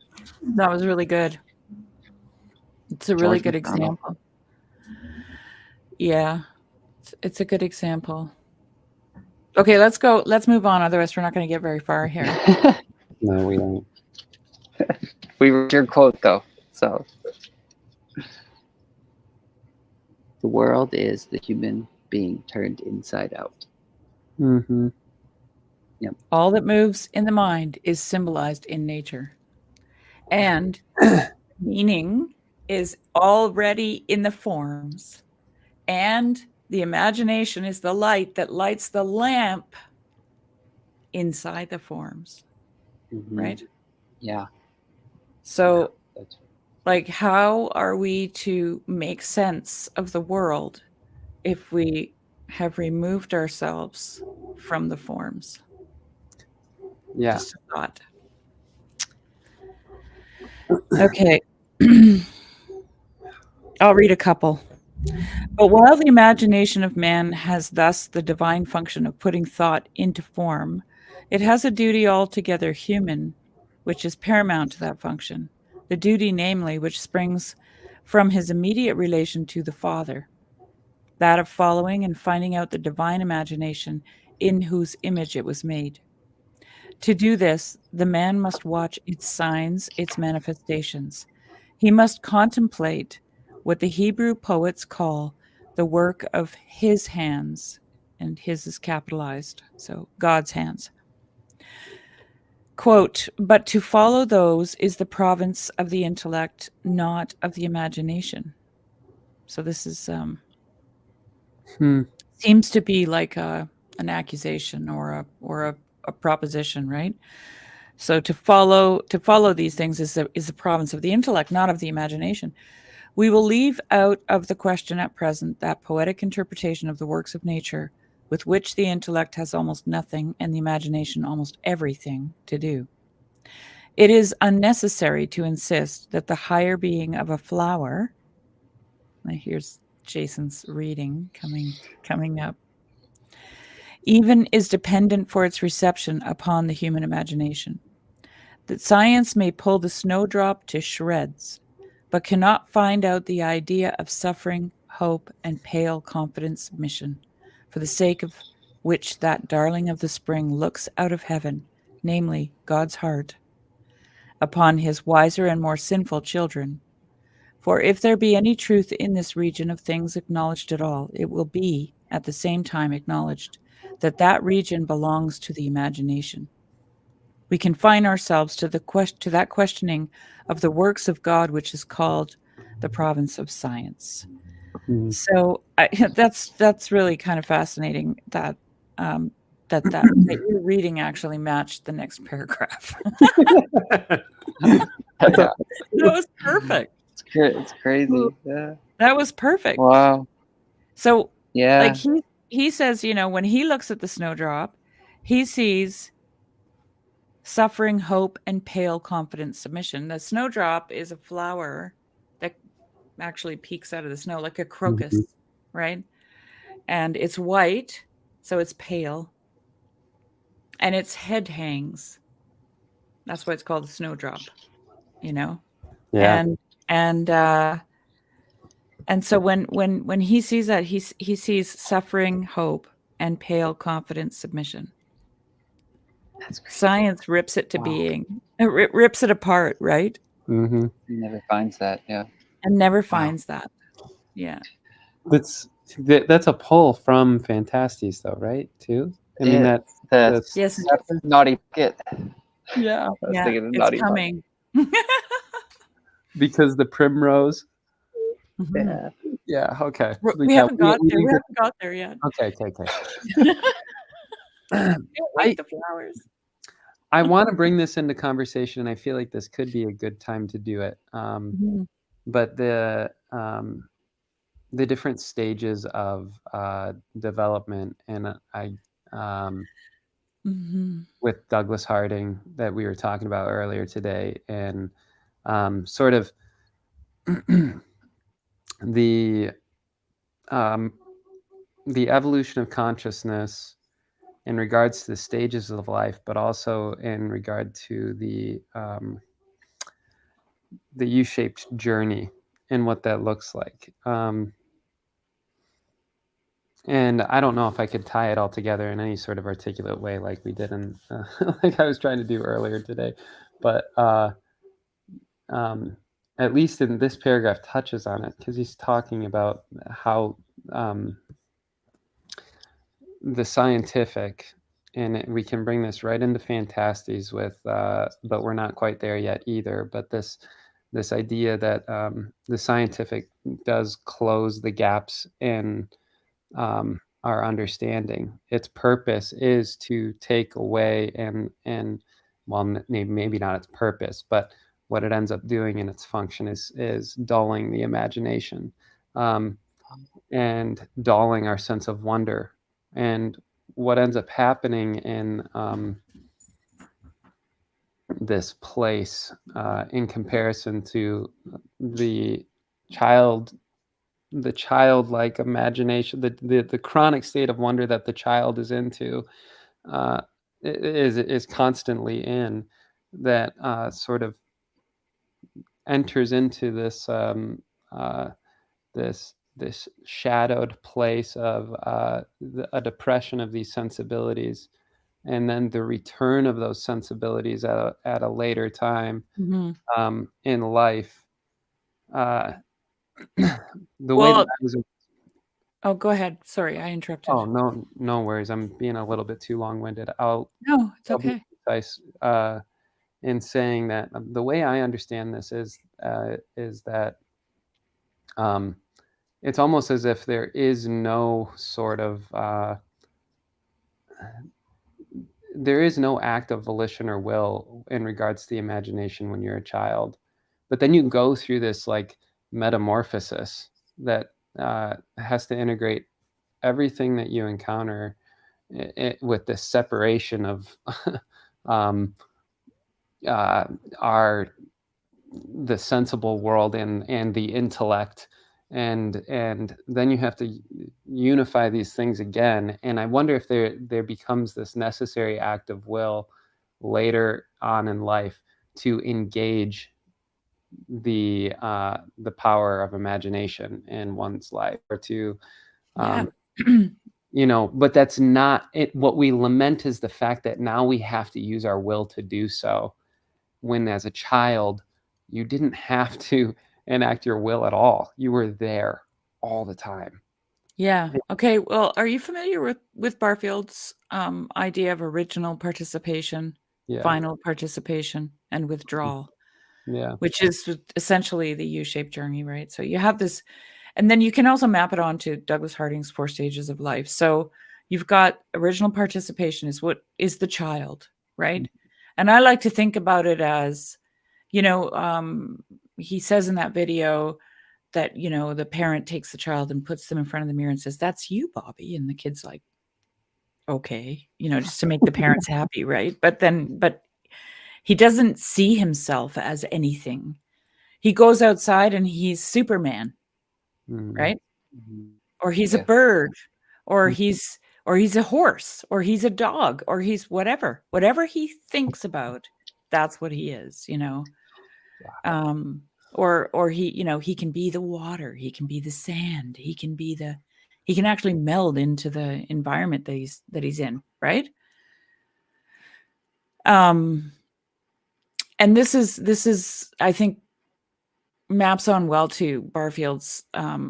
That was really good. It's a really George good McDonald. example. Yeah, it's a good example. Okay, let's go. Let's move on. Otherwise, we're not going to get very far here. No, we don't. We read your quote though, so the world is the human being turned inside out. Mm-hmm. Yep. All that moves in the mind is symbolized in nature. And meaning is already in the forms. And the imagination is the light that lights the lamp inside the forms. Right? Yeah. So, That's like, how are we to make sense of the world if we have removed ourselves from the forms? Yeah. Just a thought. Okay. I'll read a couple. But while the imagination of man has thus the divine function of putting thought into form, it has a duty altogether human, which is paramount to that function. The duty, namely, which springs from his immediate relation to the Father, that of following and finding out the divine imagination in whose image it was made. To do this, the man must watch its signs, its manifestations. He must contemplate what the Hebrew poets call the work of his hands, and his is capitalized, so God's hands. Quote, but to follow those is the province of the intellect, not of the imagination. So this is seems to be like an accusation or a proposition, right? So to follow these things is the province of the intellect, not of the imagination. We will leave out of the question at present that poetic interpretation of the works of nature with which the intellect has almost nothing and the imagination almost everything to do. It is unnecessary to insist that the higher being of a flower, here's Jason's reading coming up, even is dependent for its reception upon the human imagination. That science may pull the snowdrop to shreds, but cannot find out the idea of suffering, hope, and pale confident submission, for the sake of which that darling of the spring looks out of heaven, namely God's heart, upon his wiser and more sinful children. For if there be any truth in this region of things acknowledged at all, it will be, at the same time, acknowledged that that region belongs to the imagination. We confine ourselves to that questioning of the works of God, which is called the province of science. So that's really kind of fascinating that that your reading actually matched the next paragraph. That was perfect. It's crazy. Yeah. That was perfect. Wow. So Yeah. like he says, when he looks at the snowdrop, he sees suffering, hope, and pale confident submission. The snowdrop is a flower that actually peeks out of the snow like a crocus, right? And it's white, so it's pale. And its head hangs. That's why it's called a snowdrop, Yeah. And so when he sees that, he sees suffering, hope, and pale confident submission. That's crazy. Science rips it to being. It rips it apart, right? Mm-hmm. Never finds that. Yeah. And never finds that. Yeah. That's a pull from Fantastes, though, right? Too. I mean, that's yes, naughty kid. Yeah, I was thinking of it's naughty coming. because the primrose. Mhm. Yeah. Okay. We haven't got there. We haven't got there yet. Okay. Can't wait the flowers. I want to bring this into conversation, and I feel like this could be a good time to do it. But the different stages of development, and with Douglas Harding that we were talking about earlier today, and sort of the evolution of consciousness in regards to the stages of life, but also in regard to the U-shaped journey and what that looks like. And I don't know if I could tie it all together in any sort of articulate way like we did in like I was trying to do earlier today, but at least in this paragraph touches on it, because he's talking about how the scientific and we can bring this right into Fantasties with, but we're not quite there yet either. But this idea that the scientific does close the gaps in our understanding. Its purpose is to take away and well, maybe not its purpose, but what it ends up doing in its function is dulling the imagination, and dulling our sense of wonder. And what ends up happening in this place, in comparison to the child the childlike imagination, the chronic state of wonder that the child is into, uh, is constantly in, that sort of enters into this shadowed place of a depression of these sensibilities, and then the return of those sensibilities at a later time in life. Uh, the way that Well, I was oh, go ahead. Sorry, I interrupted. Oh, no worries. I'm being a little bit too long-winded. No, it's I'll be okay. precise in saying that the way I understand this is that it's almost as if there is no sort of there is no act of volition or will in regards to the imagination when you're a child, but then you go through this like metamorphosis that has to integrate everything that you encounter with this separation of um, our the sensible world and the intellect, and then you have to unify these things again. And I wonder if there becomes this necessary act of will later on in life to engage the power of imagination in one's life, or to Yeah. but that's not it. What we lament is the fact that now we have to use our will to do so, when as a child, you didn't have to enact your will at all. You were there all the time. Yeah. Okay. Well, are you familiar with Barfield's idea of original participation, Yeah. final participation, and withdrawal, Yeah. which is essentially the U-shaped journey, right? So you have this, and then you can also map it onto Douglas Harding's 4 stages of life. So you've got original participation is what is the child, right? And I like to think about it as, he says in that video that, the parent takes the child and puts them in front of the mirror and says, "That's you, Bobby." And the kid's like, "Okay," just to make the parents happy, right? But he doesn't see himself as anything. He goes outside and he's Superman, right? Or he's a bird, or he's a horse, or he's a dog, or he's whatever he thinks about, that's what he is, or he, he can be the water, he can be the sand, he can actually meld into the environment that he's in, right? And this is I think maps on well to Barfield's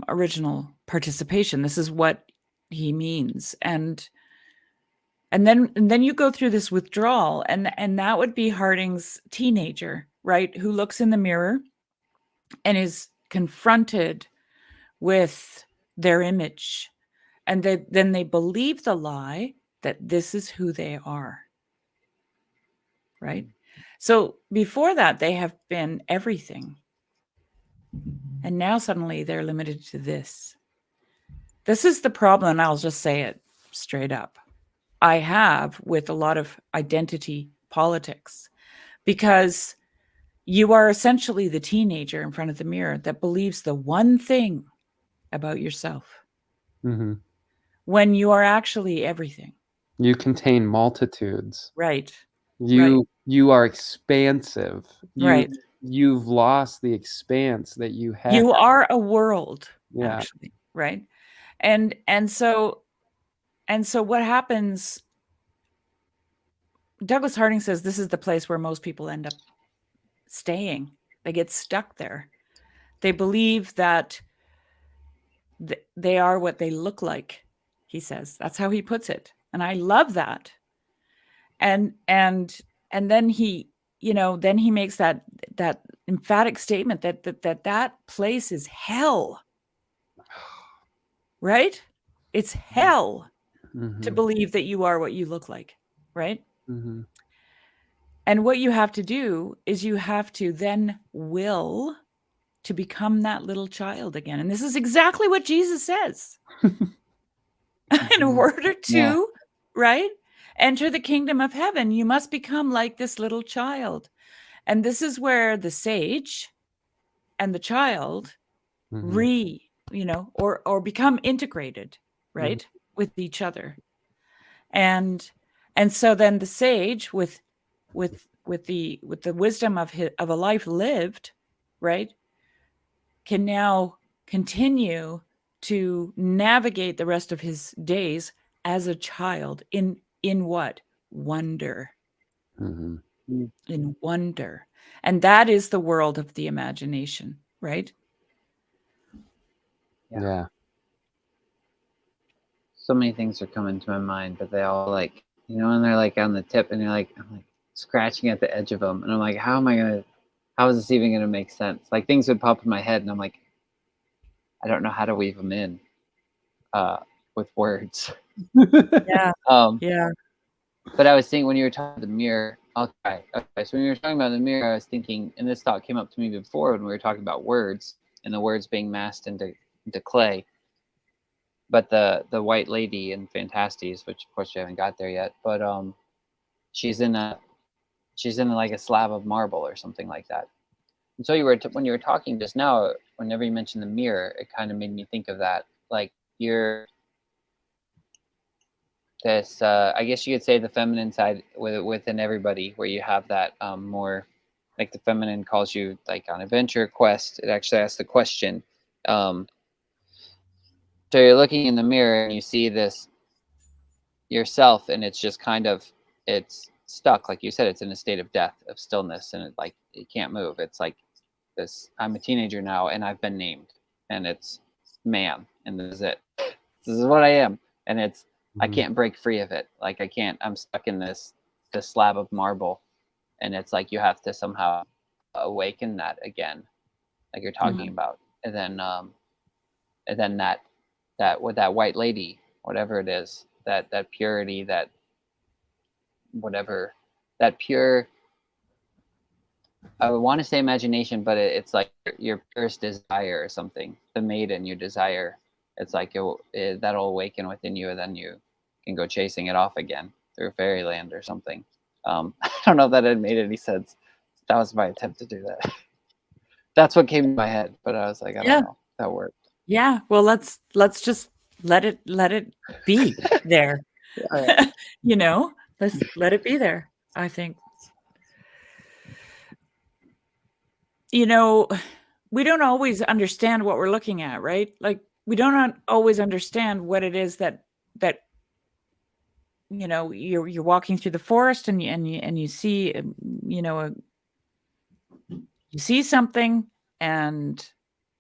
original participation. This is what he means, and then you go through this withdrawal, and that would be Harding's teenager, right, who looks in the mirror and is confronted with their image, and then they believe the lie that this is who they are, right? So before that, they have been everything, and now suddenly they're limited to this. This is the problem, and I'll just say it straight up, I have with a lot of identity politics, because you are essentially the teenager in front of the mirror that believes the one thing about yourself, when you are actually everything. You contain multitudes. Right. You are expansive. Right. You've lost the expanse that you have. You are a world, Yeah. actually, right? And so what happens, Douglas Harding says this is the place where most people end up staying. They get stuck there. They believe that they are what they look like, he says. That's how he puts it. And I love that. and then he, then he makes that emphatic statement that place is hell. Right? It's hell to believe that you are what you look like, right? And what you have to do is you have to then will to become that little child again. And this is exactly what Jesus says. In order to, right, enter the kingdom of heaven, you must become like this little child. And this is where the sage and the child or become integrated, right, with each other. And so then the sage with the wisdom of a life lived, right, can now continue to navigate the rest of his days as a child in what? Wonder. In wonder. And that is the world of the imagination, right? Yeah. So many things are coming to my mind, but they all like, and they're like on the tip, and I'm like scratching at the edge of them, and I'm like, how is this even gonna make sense? Like things would pop in my head, and I'm like, I don't know how to weave them in with words. Yeah. Yeah. But I was thinking when you were talking about the mirror, okay. So when you were talking about the mirror, I was thinking, and this thought came up to me before when we were talking about words and the words being masked into clay. But the white lady in Fantastes, which of course we haven't got there yet, but she's in like a slab of marble or something like that. And so when you were talking just now, whenever you mentioned the mirror, it kind of made me think of that. Like you're this, I guess you could say the feminine side within everybody, where you have that more, like the feminine calls you like on adventure quest. It actually asks the question. So you're looking in the mirror and you see this yourself, and it's just kind of, it's stuck, like you said, it's in a state of death, of stillness, and it can't move. It's like this, I'm a teenager now and I've been named, and it's man, and this is it. This is what I am, and it's I can't break free of it. Like I'm stuck in this slab of marble, and it's like you have to somehow awaken that again, like you're talking about, and then that with that white lady, whatever it is, that purity, that whatever, that pure, I would want to say imagination, but it's like your purest desire or something, the maiden, your desire. It's like that'll awaken within you, and then you can go chasing it off again through fairyland or something. I don't know if that had made any sense. That was my attempt to do that. That's what came to my head, but I was like, I don't know, that worked. Yeah. Well, let's just let it be there. Let's let it be there, I think. We don't always understand what we're looking at, right? Like we don't always understand what it is that you're walking through the forest and you see you see something and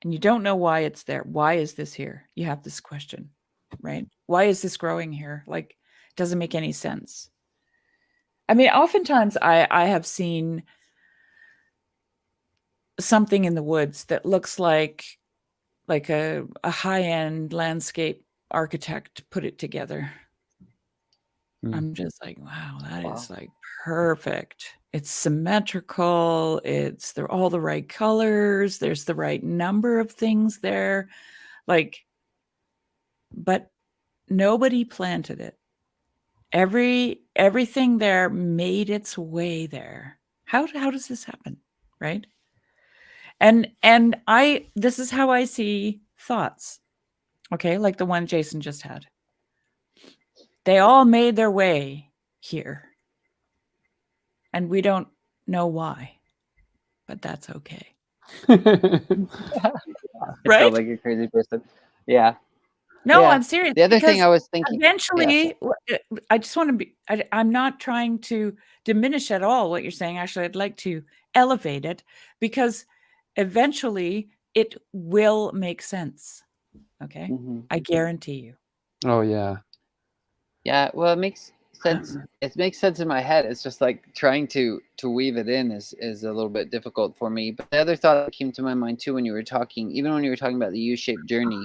you don't know why it's there. Why is this here? You have this question, right? Why is this growing here? Like, it doesn't make any sense. I mean, oftentimes I have seen something in the woods that looks like a high-end landscape architect put it together. I'm just like, wow, that is like perfect. It's symmetrical. They're all the right colors. There's the right number of things there. Like, but nobody planted it. Everything there made its way there. How does this happen? Right? And this is how I see thoughts. Okay, like the one Jason just had. They all made their way here. And we don't know why, but that's okay. Right? Sound like a crazy person. Yeah. No, Yeah. I'm serious. The other thing I was thinking, eventually, I just want to be, I'm not trying to diminish at all what you're saying. Actually, I'd like to elevate it, because eventually it will make sense. Okay. I guarantee you. Oh, yeah. Yeah. Well, it makes sense. It makes sense in my head. It's just like trying to weave it in is a little bit difficult for me. But the other thought that came to my mind too when you were talking, even when you were talking about the U-shaped journey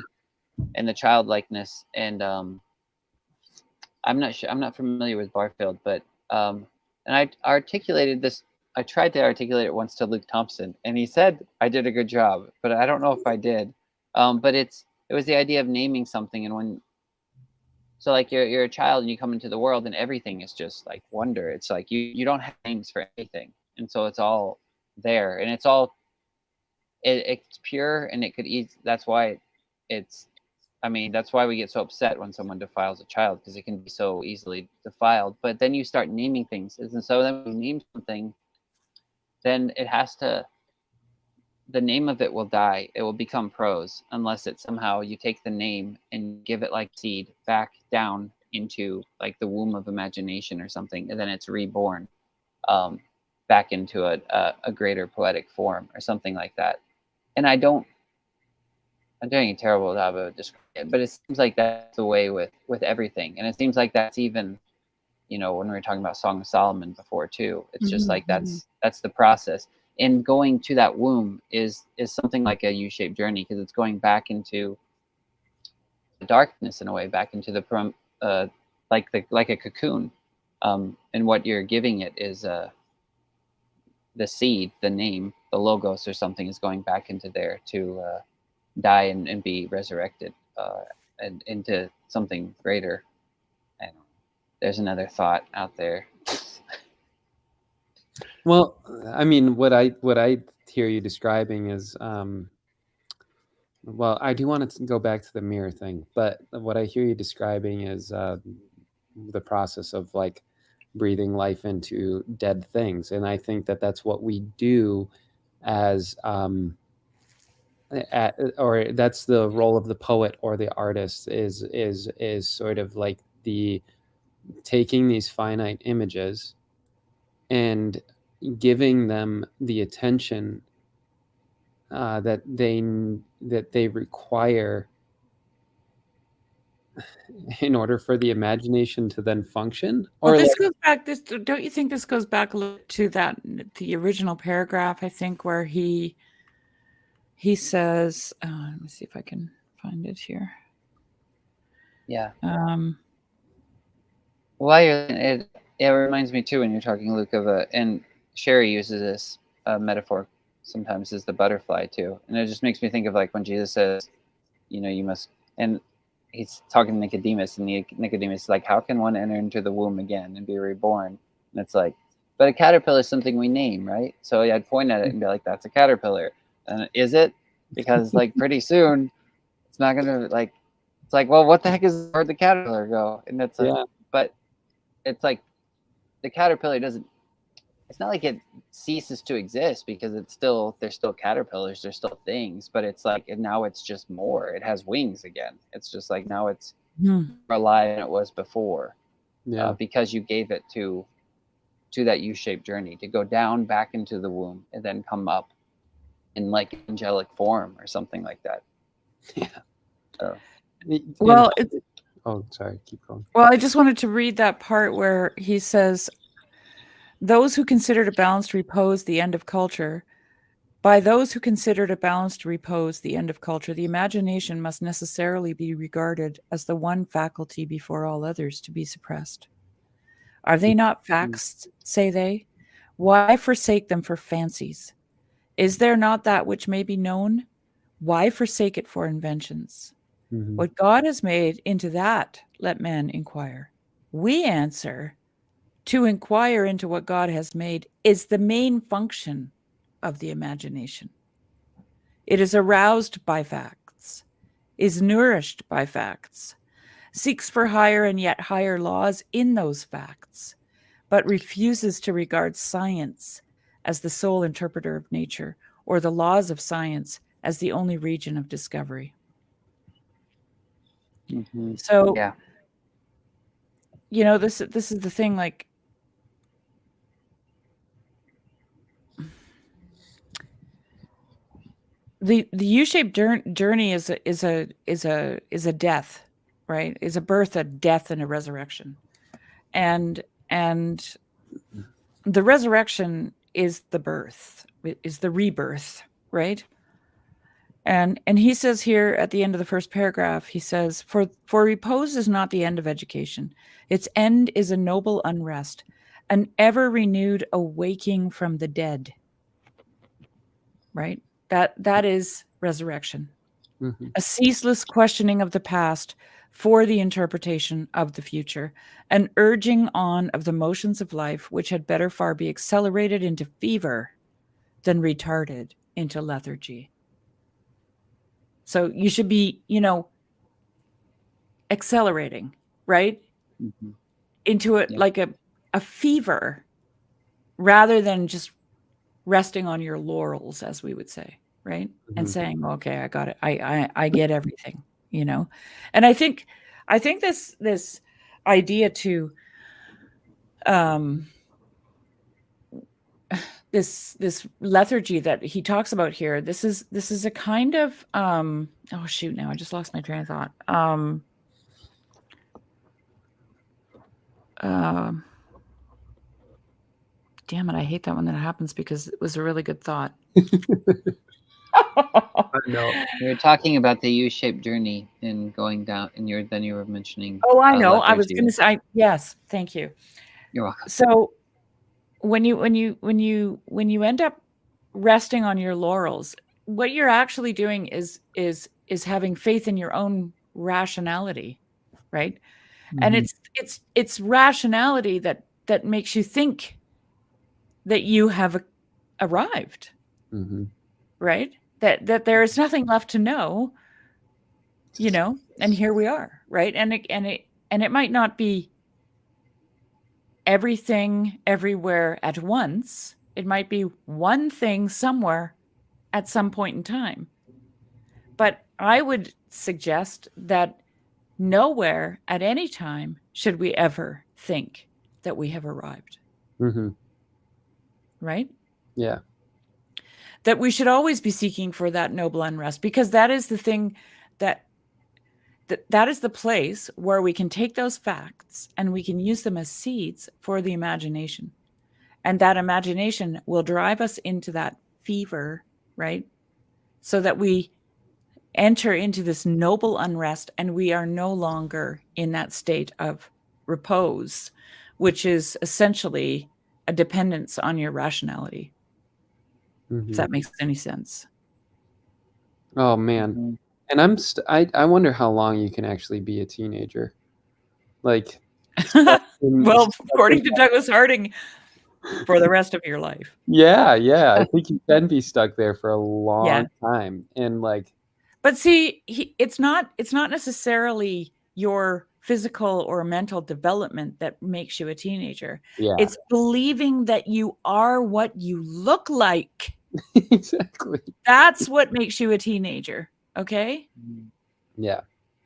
and the childlikeness, and I'm not familiar with Barfield, but and I articulated this. I tried to articulate it once to Luke Thompson, and he said I did a good job, but I don't know if I did. But it was the idea of naming something, and when so like you're a child and you come into the world and everything is just like wonder. It's like you don't have names for anything, and so it's all there, and it's all it's pure, and it could eat. That's why it's. I mean, that's why we get so upset when someone defiles a child, because it can be so easily defiled. But then you start naming things, and so then when you name something, then it has to. The name of it will die. It will become prose unless it somehow you take the name and give it like seed back down into like the womb of imagination or something, and then it's reborn back into a greater poetic form or something like that. And I'm doing a terrible job of describing it, but it seems like that's the way with everything, and it seems like that's even, you know, when we were talking about Song of Solomon before too. It's just like that's the process. And going to that womb is something like a U-shaped journey, because it's going back into the darkness in a way, back into the like a cocoon, and what you're giving it is the seed, the name, the logos or something is going back into there to die and be resurrected and into something greater. I don't know. There's another thought out there. Well, I mean, what I hear you describing is, well, I do want to go back to the mirror thing, but what I hear you describing is the process of like breathing life into dead things, and I think that that's what we do as or that's the role of the poet or the artist, is sort of like the taking these finite images and giving them the attention that they require in order for the imagination to then function. Or well, this goes back. Don't you think this goes back a little to the original paragraph? I think where he says, let me see if I can find it here. Yeah. Well, it reminds me too when you're talking, Luke, of and Sherry uses this metaphor sometimes as the butterfly too, and it just makes me think of like when Jesus says, you know, you must, and he's talking to Nicodemus, and Nicodemus is like, how can one enter into the womb again and be reborn? And it's like, but a caterpillar is something we name, right? So I'd point at it and be like, that's a caterpillar. And is it? Because like pretty soon it's not gonna like, it's like, well, what the heck is where'd the caterpillar go? And it's like, but it's like the caterpillar doesn't, it's not like it ceases to exist, because there's still caterpillars, there's still things, but it's like, and now it's just more, it has wings again. It's just like now it's more alive than it was before, because you gave it to that U-shaped journey to go down back into the womb and then come up in like angelic form or something like that. Well, oh, sorry, keep going. Well, I just wanted to read that part where he says, those who considered a balanced repose the end of culture, by those who considered a balanced repose the end of culture, the imagination must necessarily be regarded as the one faculty before all others to be suppressed. Are they not facts, say they? Why forsake them for fancies? Is there not that which may be known? Why forsake it for inventions? What God has made, into that let man inquire. We answer, to inquire into what God has made is the main function of the imagination. It is aroused by facts, is nourished by facts, seeks for higher and yet higher laws in those facts, but refuses to regard science as the sole interpreter of nature, or the laws of science as the only region of discovery. So, you know, this is the thing, like, the U-shaped journey is a death, right? Is a birth, a death, and a resurrection. and the resurrection is the birth, is the rebirth, right? And he says here at the end of the first paragraph, he says, for repose is not the end of education. Its end is a noble unrest, an ever renewed awaking from the dead. Right? That is resurrection. Mm-hmm. A ceaseless questioning of the past for the interpretation of the future, an urging on of the motions of life, which had better far be accelerated into fever than retarded into lethargy. So you should be, accelerating, right? Mm-hmm. Into it like a fever rather than just resting on your laurels, as we would say, right? Mm-hmm. And saying, okay, I got it. I get everything, And I think this idea to this lethargy that he talks about here, this is a kind of oh shoot, now I just lost my train of thought. Damn it, I hate that when that happens because it was a really good thought. I know. We were talking about the U-shaped journey and going down, and then you were mentioning. Oh, I know. I was lethargy. going to say yes. Thank you. You're welcome. So when you end up resting on your laurels, what you're actually doing is having faith in your own rationality, right? Mm-hmm. And it's rationality that makes you think that you have arrived, mm-hmm. right? That there is nothing left to know, and here we are, right? And it might not be everything everywhere at once. It might be one thing somewhere at some point in time. But I would suggest that nowhere at any time should we ever think that we have arrived. Mm-hmm. Right? Yeah. That we should always be seeking for that noble unrest, because that is the thing that is the place where we can take those facts and we can use them as seeds for the imagination. And that imagination will drive us into that fever, right? So that we enter into this noble unrest and we are no longer in that state of repose, which is essentially a dependence on your rationality. Mm-hmm. If that makes any sense. Oh man. Mm-hmm. And I wonder how long you can actually be a teenager. Like well, according to Douglas Harding, for the rest of your life. Yeah. I think you can be stuck there for a long time. And but see, it's not necessarily your physical or mental development that makes you a teenager. Yeah. It's believing that you are what you look like. Exactly. That's what makes you a teenager. Okay. Yeah.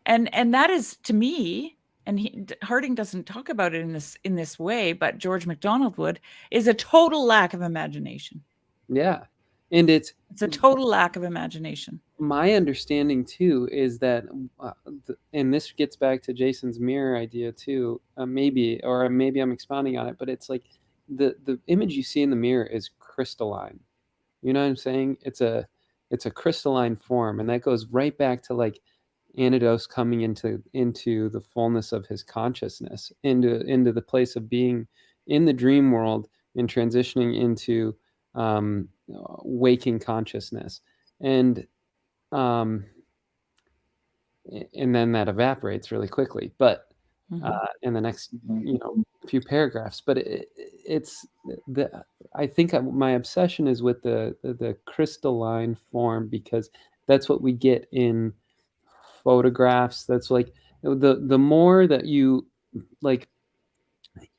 And that is, to me, and Harding doesn't talk about it in this way, but George MacDonald would, is a total lack of imagination. Yeah. And it's a total lack of imagination. My understanding too is that, and this gets back to Jason's mirror idea too, maybe I'm expounding on it, but it's like the image you see in the mirror is crystalline. You know what I'm saying? It's a crystalline form, and that goes right back to like Anidos coming into the fullness of his consciousness, into the place of being in the dream world and transitioning into waking consciousness, and then that evaporates really quickly, but in the next few paragraphs. But I think my obsession is with the crystalline form, because that's what we get in photographs. That's like the more that you like.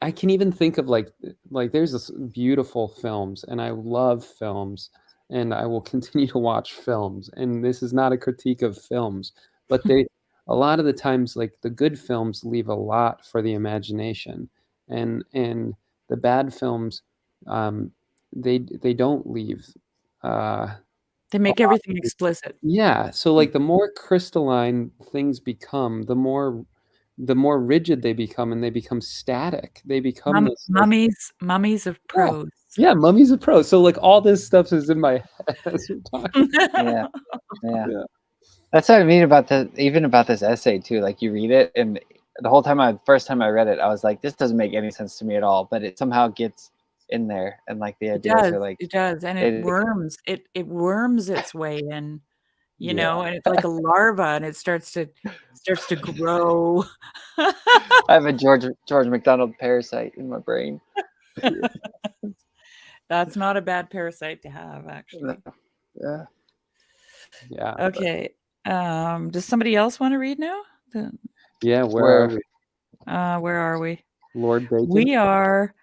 I can even think of like there's this beautiful films, and I love films, and I will continue to watch films. And this is not a critique of films, but a lot of the times, like the good films leave a lot for the imagination, and the bad films, they don't leave. They make everything explicit. Yeah. So like the more crystalline things become, the more the more rigid they become, and they become static. They become this mummies of prose. Yeah, mummies of prose. So like all this stuff is in my head as you're talking. Yeah. Yeah. That's what I mean about this essay too. Like you read it, and the whole time first time I read it, I was like, this doesn't make any sense to me at all. But it somehow gets in there, and like the ideas are like It does, and it worms its way in, you know, and it's like a larva, and it starts to grow. I have a George MacDonald parasite in my brain. That's not a bad parasite to have, actually. Yeah. Yeah. Okay. Does somebody else want to read now? Yeah, where are we? Where are we? Lord Bacon? We are.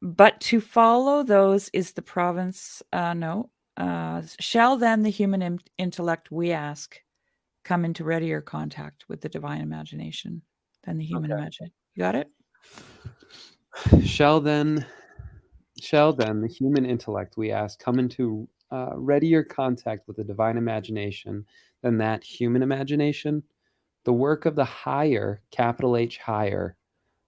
But to follow those is the province. Shall then the human intellect, we ask, come into readier contact with the divine imagination than the human imagination? You got it? Shall then the human intellect, we ask, come into readier contact with the divine imagination than that human imagination? The work of the higher, capital H higher,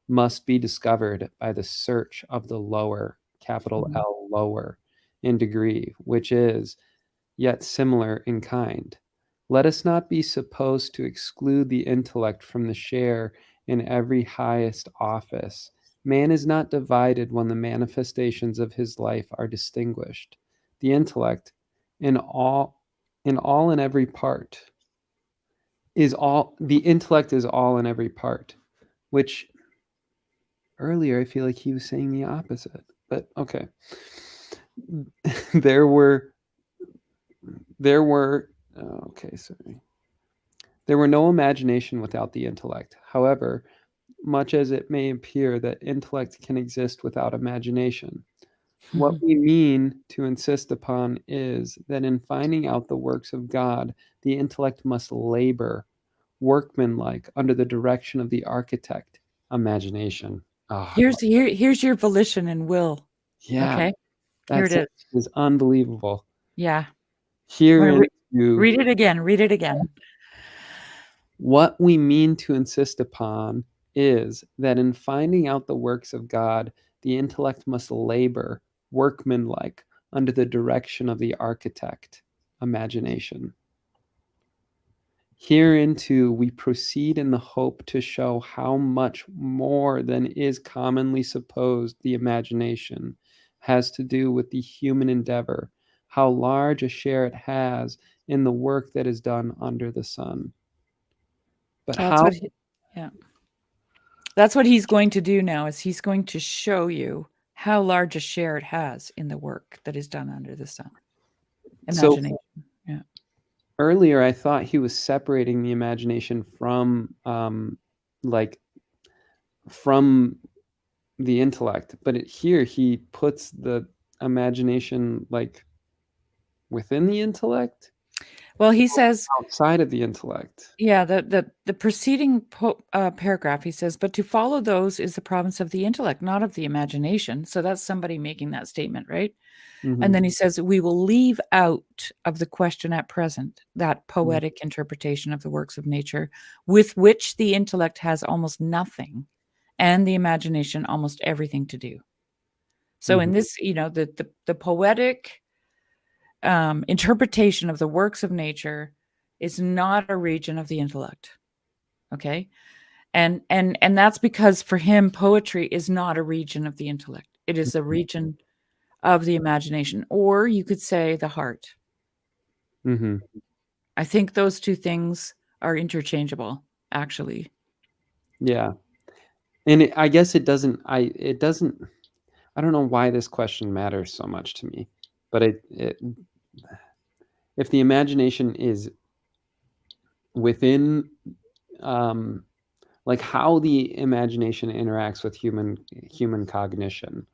must be discovered by the search of the lower, capital L lower, in degree, which is yet similar in kind. Let us not be supposed to exclude the intellect from the share in every highest office. Man is not divided when the manifestations of his life are distinguished. The intellect, in every part, the intellect is all in every part, which earlier I feel like he was saying the opposite, but okay. There were no imagination without the intellect. However, much as it may appear that intellect can exist without imagination, what we mean to insist upon is that in finding out the works of God, the intellect must labor, workmanlike, under the direction of the architect, imagination. Here's your volition and will. Yeah. Okay. Here it is unbelievable. Yeah. Read it again. Read it again. What we mean to insist upon is that in finding out the works of God, the intellect must labor, workmanlike, under the direction of the architect, imagination. Hereinto we proceed in the hope to show how much more than is commonly supposed the imagination has to do with the human endeavor, how large a share it has in the work that is done under the sun. But that's what he's going to do now, is he's going to show you how large a share it has in the work that is done under the sun. Imagination. So, earlier, I thought he was separating the imagination from the intellect, but here he puts the imagination like within the intellect. Well, he says outside of the intellect. Yeah, the preceding paragraph, he says, but to follow those is the province of the intellect, not of the imagination. So that's somebody making that statement, right? And then he says, we will leave out of the question at present that poetic interpretation of the works of nature with which the intellect has almost nothing and the imagination almost everything to do. So in this, the poetic interpretation of the works of nature is not a region of the intellect. Okay. And that's because for him, poetry is not a region of the intellect. It is a region of the imagination, or you could say the heart. I think those two things are interchangeable, actually. Yeah. And I guess it doesn't, I don't know why this question matters so much to me, but if the imagination is within, like how the imagination interacts with human cognition,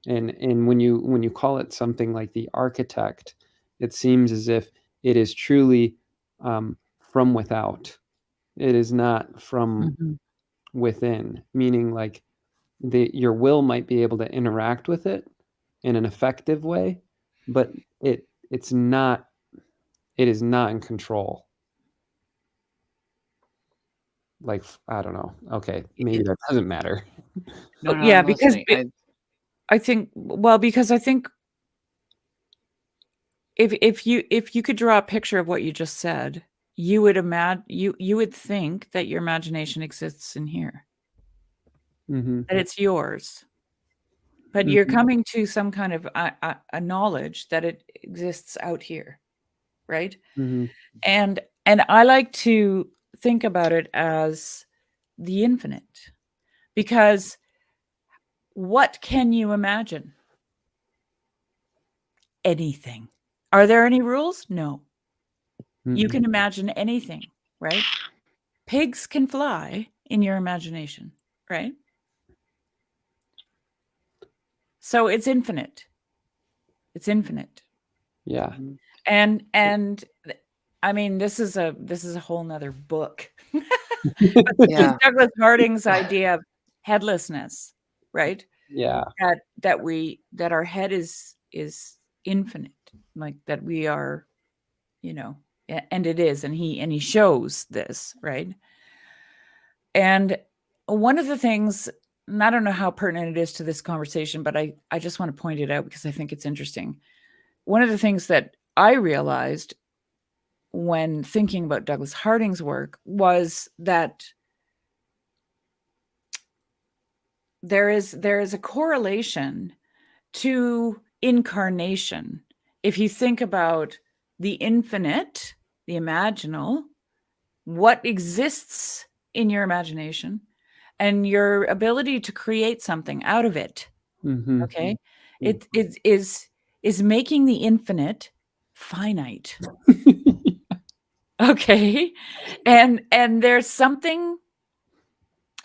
and when you call it something like the architect, it seems as if it is truly from without. It is not from within, meaning like your will might be able to interact with it in an effective way, but it is not in control. like, I don't know. Okay, maybe that doesn't matter. No, no, Yeah, I'm because listening. I think, well, because I think if you could draw a picture of what you just said, you would you would think that your imagination exists in here, Mhm. that it's yours. But you're Mhm. coming to some kind of a knowledge that it exists out here, right? Mhm. And I like to think about it as the infinite, because what can you imagine? Anything. Are there any rules? No. You Mhm. can imagine anything, right? Pigs can fly in your imagination, right? So it's infinite. It's infinite. Yeah. Mhm. And I mean, this is a whole nother book. But this is Yeah. Douglas Harding's idea of headlessness, right? Yeah. That our head is infinite, like that we are, and it is, and he shows this, right? And one of the things, and I don't know how pertinent it is to this conversation, but I just want to point it out because I think it's interesting. One of the things that I realized when thinking about Douglas Harding's work was that there is a correlation to incarnation. If you think about the infinite, the imaginal, what exists in your imagination, and your ability to create something out of it, Mhm. okay? Mhm. It is making the infinite finite, okay? And there's something,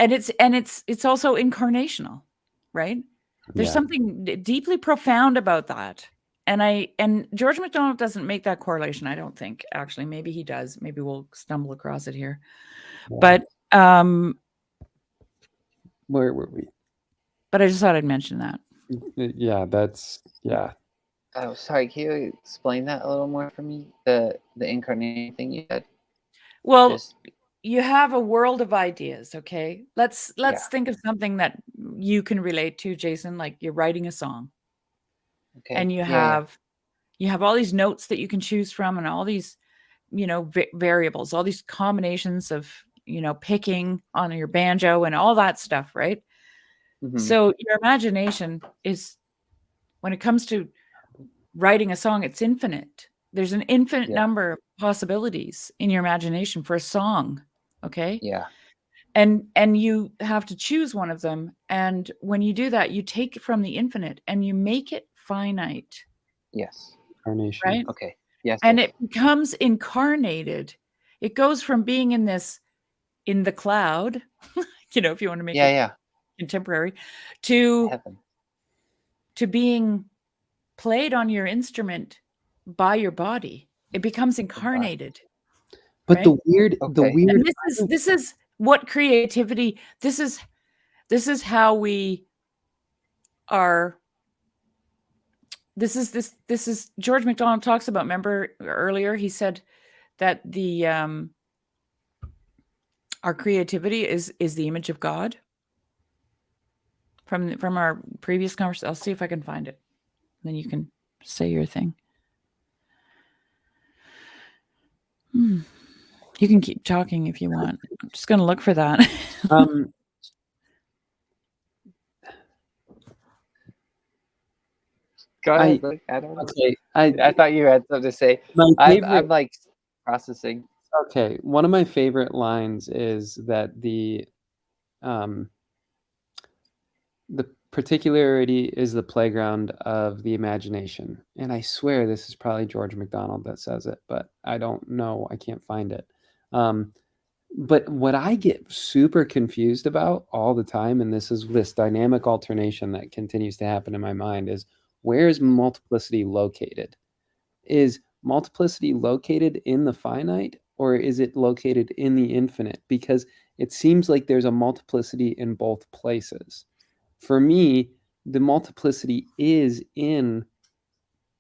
and it's also incarnational, right? There's Yeah. something deeply profound about that. And George MacDonald doesn't make that correlation, I don't think. Actually, maybe he does. Maybe we'll stumble across it here. Yeah. But Where were we? I just thought I'd mention that. Yeah, that's yeah. Oh, sorry. Can you explain that a little more for me? The incarnation thing you said. Well, Just you have a world of ideas, okay? Let's yeah. think of something that you can relate to, Jason, like you're writing a song Okay. and Yeah. you have all these notes that you can choose from and all these, variables, all these combinations of, picking on your banjo and all that stuff, right? Yeah. Hmm. So your imagination is, when it comes to writing a song, it's infinite. There's an infinite Yeah. number of possibilities in your imagination for a song, okay? Yeah. And you have to choose one of them, and when you do that, you take from the infinite and you make it finite, Yes. Incarnation. right? Okay. Yes. And Yes. it becomes incarnated. It goes from being in the cloud, if you want to make Yeah. it Yeah. contemporary, to Heaven. being played on your instrument by your body. It becomes The body. incarnated, But right? the Okay. weird And this is what creativity, this is how we are. This is George MacDonald talks about, remember earlier he said that the our creativity is the image of God, from our previous conversation. I'll see if I can find it. Then you can say your thing. You can keep talking if you want. I'm just going to look for that. um Go I ahead. Look, I don't know. okay. I thought you had something to say. My favorite I'm like processing. okay, one of my favorite lines is that um the particularity is the playground of the imagination. And I swear this is probably George MacDonald that says it, but I don't know. I can't find it. Um, but what I get super confused about all the time, and this is this dynamic alternation that continues to happen in my mind, is where is multiplicity located? Is multiplicity located in the finite, or is it located in the infinite? Because it seems like there's a multiplicity in both places. For me, the multiplicity is in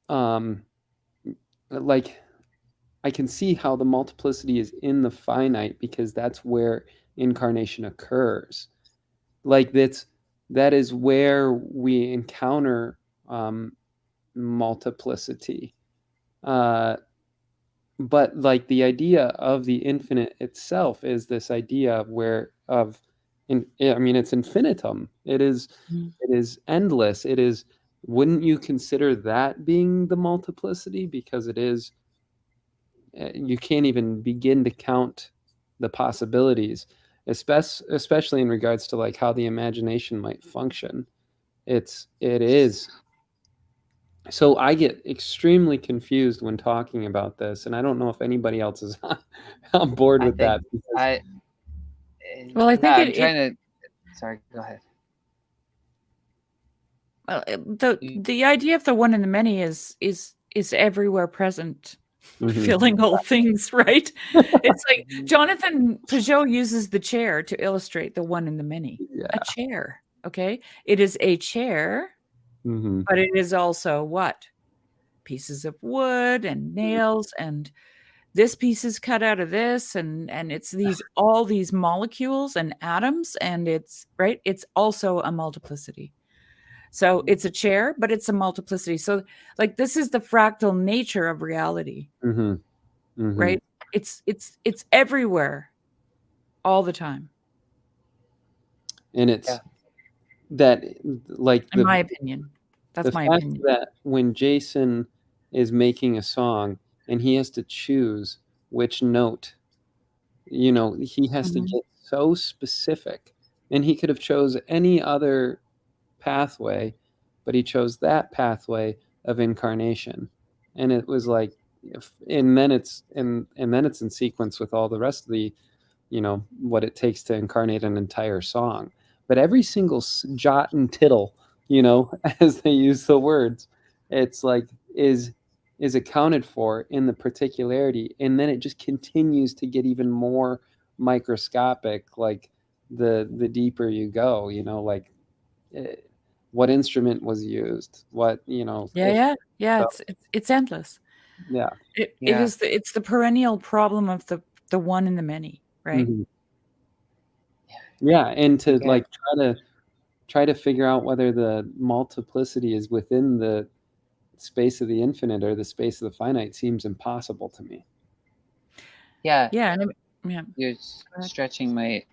um like I can see how the multiplicity is in the finite because that's where incarnation occurs. Like that is where we encounter multiplicity. But like the idea of the infinite itself is this idea it's infinitum. It is endless. It is. Wouldn't you consider that being the multiplicity? Because it is. You can't even begin to count the possibilities, especially in regards to like how the imagination might function. It is. So I get extremely confused when talking about this, and I don't know if anybody else is on board with that. I think I'm trying to. Sorry, go ahead. Well, the idea of the one and the many is everywhere present, filling all things, right? It's like Jonathan Peugeot uses the chair to illustrate the one and the many. Yeah. A chair, okay? It is a chair, but it is also what? Pieces of wood and nails, and this piece is cut out of this, and it's all these molecules and atoms, and it's right. It's also a multiplicity. So it's a chair, but it's a multiplicity. So like this is the fractal nature of reality, right? It's everywhere, all the time. And it's that, like, in my opinion, that's my opinion. That when Jason is making a song and he has to choose which note, he has to get so specific, and he could have chose any other pathway, but he chose that pathway of incarnation, and it was like, and then it's in sequence with all the rest of the, what it takes to incarnate an entire song. But every single jot and tittle, as they use the words, it's like is accounted for in the particularity, and then it just continues to get even more microscopic, like the deeper you go, like what instrument was used, what, it's endless. It's the perennial problem of the one and the many, right? And to like try to figure out whether the multiplicity is within the space of the infinite or the space of the finite seems impossible to me. You're stretching my.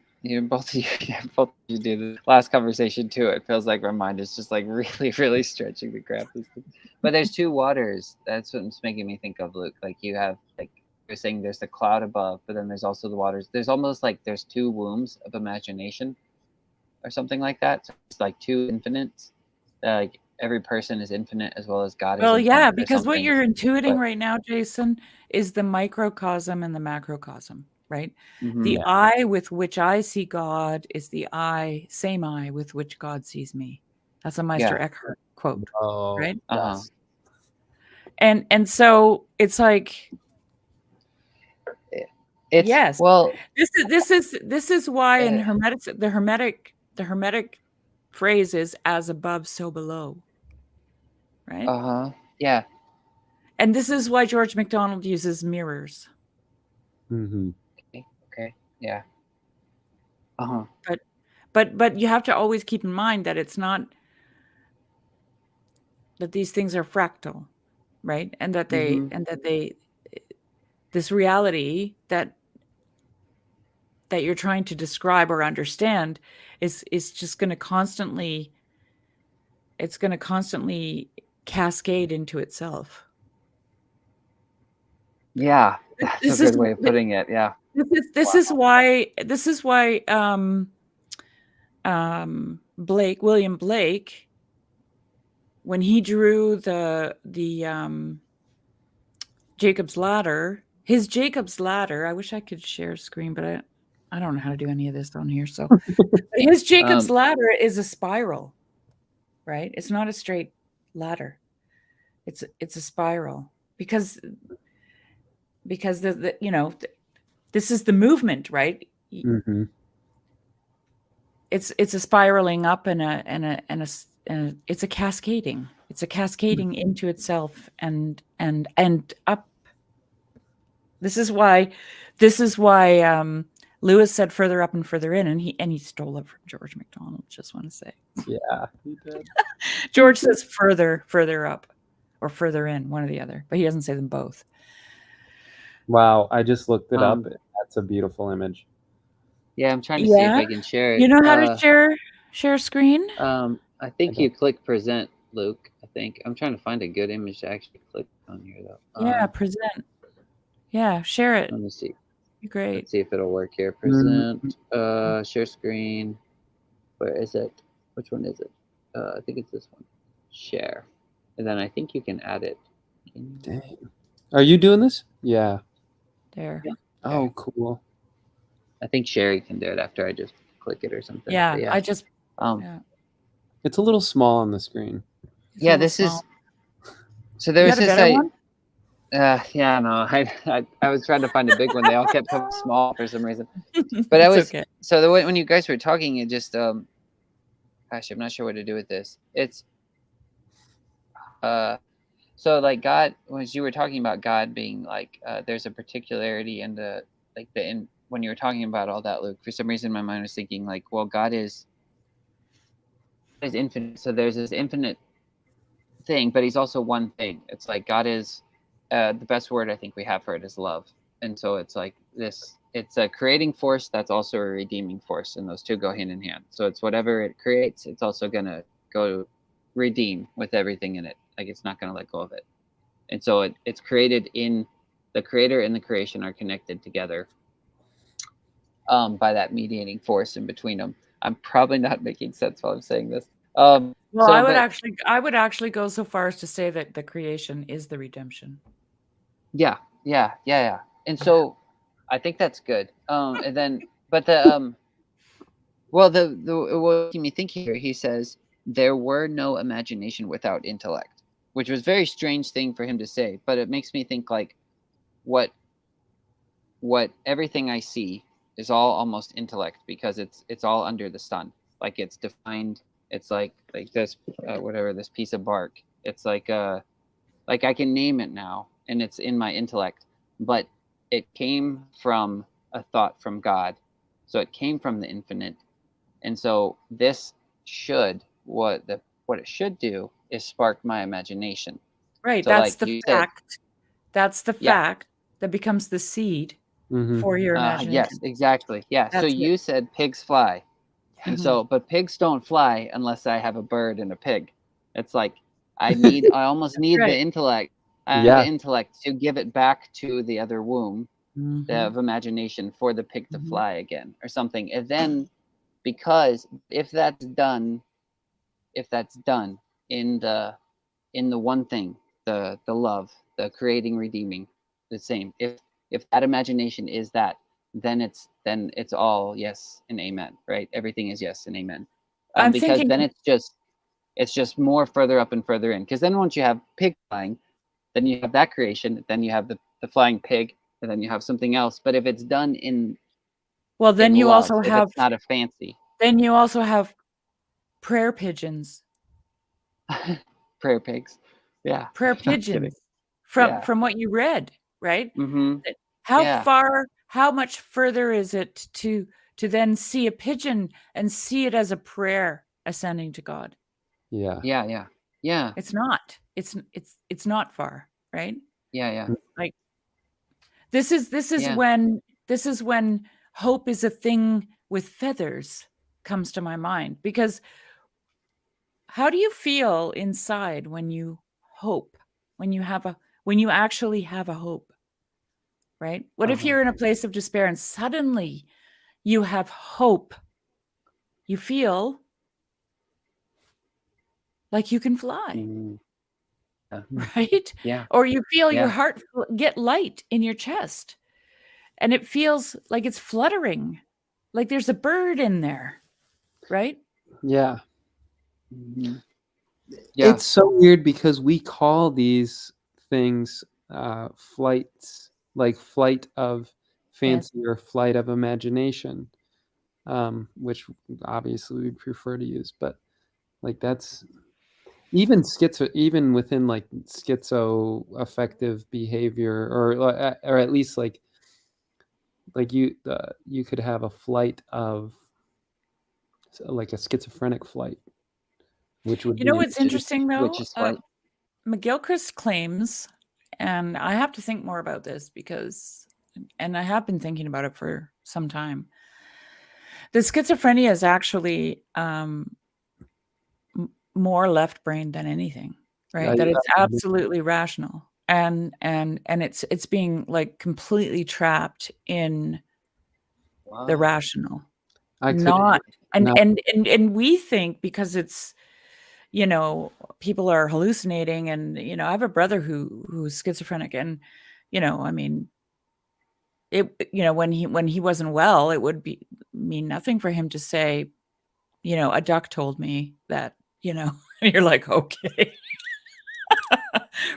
Both of you do the last conversation too. It feels like my mind is just like really, really stretching the graph. But there's two waters. That's what's making me think of, Luke. Like you have, like you're saying, there's the cloud above, but then there's also the waters. There's almost like there's two wombs of imagination, or something like that. So it's like two infinites. Like every person is infinite as well as God is infinite. Well, yeah, because what you're intuiting right now, Jason, is the microcosm and the macrocosm. Right? The eye with which I see God is the same eye with which God sees me. That's a Meister Eckhart quote, right? Yes. And so it's like, yes. Well, this is why in Hermetics the Hermetic phrase is as above, so below. Right? Yeah. And this is why George MacDonald uses mirrors. Okay. Yeah. But you have to always keep in mind that it's not that these things are fractal, right? And that they this reality that you're trying to describe or understand is just going to constantly cascade into itself. Yeah, that's a good way of putting it. Yeah. This is why William Blake, when he drew the Jacob's ladder, his Jacob's ladder, I wish I could share screen, but I don't know how to do any of this on here. So his Jacob's ladder is a spiral, right? It's not a straight ladder. It's a spiral because the this is the movement, right? It's a spiraling up and it's a cascading. It's a cascading into itself and up. This is why Lewis said further up and further in, and he stole it from George MacDonald. Just want to say, Yeah, he did. George says further up, or further in, one or the other, but he doesn't say them both. Wow, I just looked it up. That's a beautiful image. Yeah, I'm trying to see if Yeah? I can share it. You know how to share screen? I think you click present, Luke. I think I'm trying to find a good image to actually click on here though. Yeah, present. Yeah, share it. Let me see. Be great. Let's see if it'll work here. Present, share screen. Where is it? Which one is it? I think it's this one. Share, and then I think you can add it. Dang. Are you doing this? Yeah. There. Yeah. Oh, cool. I think Sherry can do it after I just click it or something. Yeah, yeah. I just. Yeah. It's a little small on the screen. Yeah, this small. So there was this. One? Yeah, no, I was trying to find a big one. They all kept coming small for some reason. But I was okay. So the way when you guys were talking, it just gosh, I'm not sure what to do with this. It's so like God, as you were talking about God being like there's a particularity in the like the in when you were talking about all that, Luke, for some reason my mind was thinking like, well, God is infinite. So there's this infinite thing, but he's also one thing. It's like God is the best word I think we have for it is love. And so it's like this, it's a creating force that's also a redeeming force, and those two go hand in hand. So it's whatever it creates, it's also gonna go redeem with everything in it. Like it's not gonna let go of it. And so it's created in the creator and the creation are connected together by that mediating force in between them. I'm probably not making sense while I'm saying this. Well, so, I would actually go so far as to say that the creation is the redemption. Yeah. And so I think that's good. And then, but the well, what made me think here, he says there were no imagination without intellect, which was a very strange thing for him to say, but it makes me think like what everything I see is all almost intellect, because it's all under the sun. Like it's defined. It's like this whatever, this piece of bark. It's like I can name it now, and it's in my intellect, but it came from a thought from God. So it came from the infinite. And so this should what it should do is spark my imagination. Right. So that's the fact. That's the fact that becomes the seed for your imagination. Yes, exactly. Yeah. That's so you said pigs fly. And so, but pigs don't fly unless I have a bird and a pig. It's like I almost need the intellect. The intellect to give it back to the other womb of imagination for the pig to fly again or something. And then, because if that's done in the one thing, the love, the creating, redeeming, the same. If that imagination is that, then it's all yes and amen, right? Everything is yes and amen. Because then it's just more further up and further in. Because then once you have pig flying, then you have that creation, then you have the flying pig, and then you have something else. But if it's done in then you love, also have it's not a fancy. Then you also have prayer pigeons. Prayer pigs. Yeah. Prayer pigeons from what you read, right? Mm-hmm. How much further is it to then see a pigeon and see it as a prayer ascending to God? Yeah. It's not. It's not far, right? Yeah. Like this is when hope is a thing with feathers comes to my mind, because how do you feel inside when you hope, when you actually have a hope, right? What if you're in a place of despair and suddenly you have hope? You feel like you can fly, right? Yeah. Or you feel your heart get light in your chest, and it feels like it's fluttering, like there's a bird in there, right? Yeah. Mm-hmm. It's so weird because we call these things flights, like flight of fancy or flight of imagination, which obviously we'd prefer to use. But like that's even within like schizoaffective behavior, or at least like like you could have a flight of like a schizophrenic flight, which would You know be what's interesting though? Which is flight. McGilchrist claims, and I have to think more about this because, and I have been thinking about it for some time, that schizophrenia is actually more left brain than anything, right? That it's absolutely rational, and it's being like completely trapped in the rational, not and we think because it's, you know, people are hallucinating, and you know, I have a brother who's schizophrenic, and you know, I mean, it, you know, when he wasn't well, it would mean nothing for him to say, you know, a duck told me that, you know, and you're like, okay.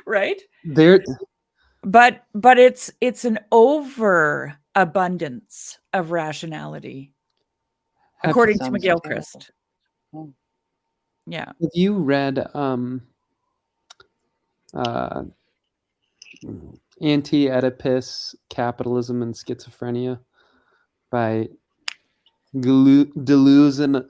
Right? there. But it's an overabundance of rationality, according to Sounds McGilchrist. terrible. Yeah. Have you read Anti-Oedipus, Capitalism and Schizophrenia by Deleuze and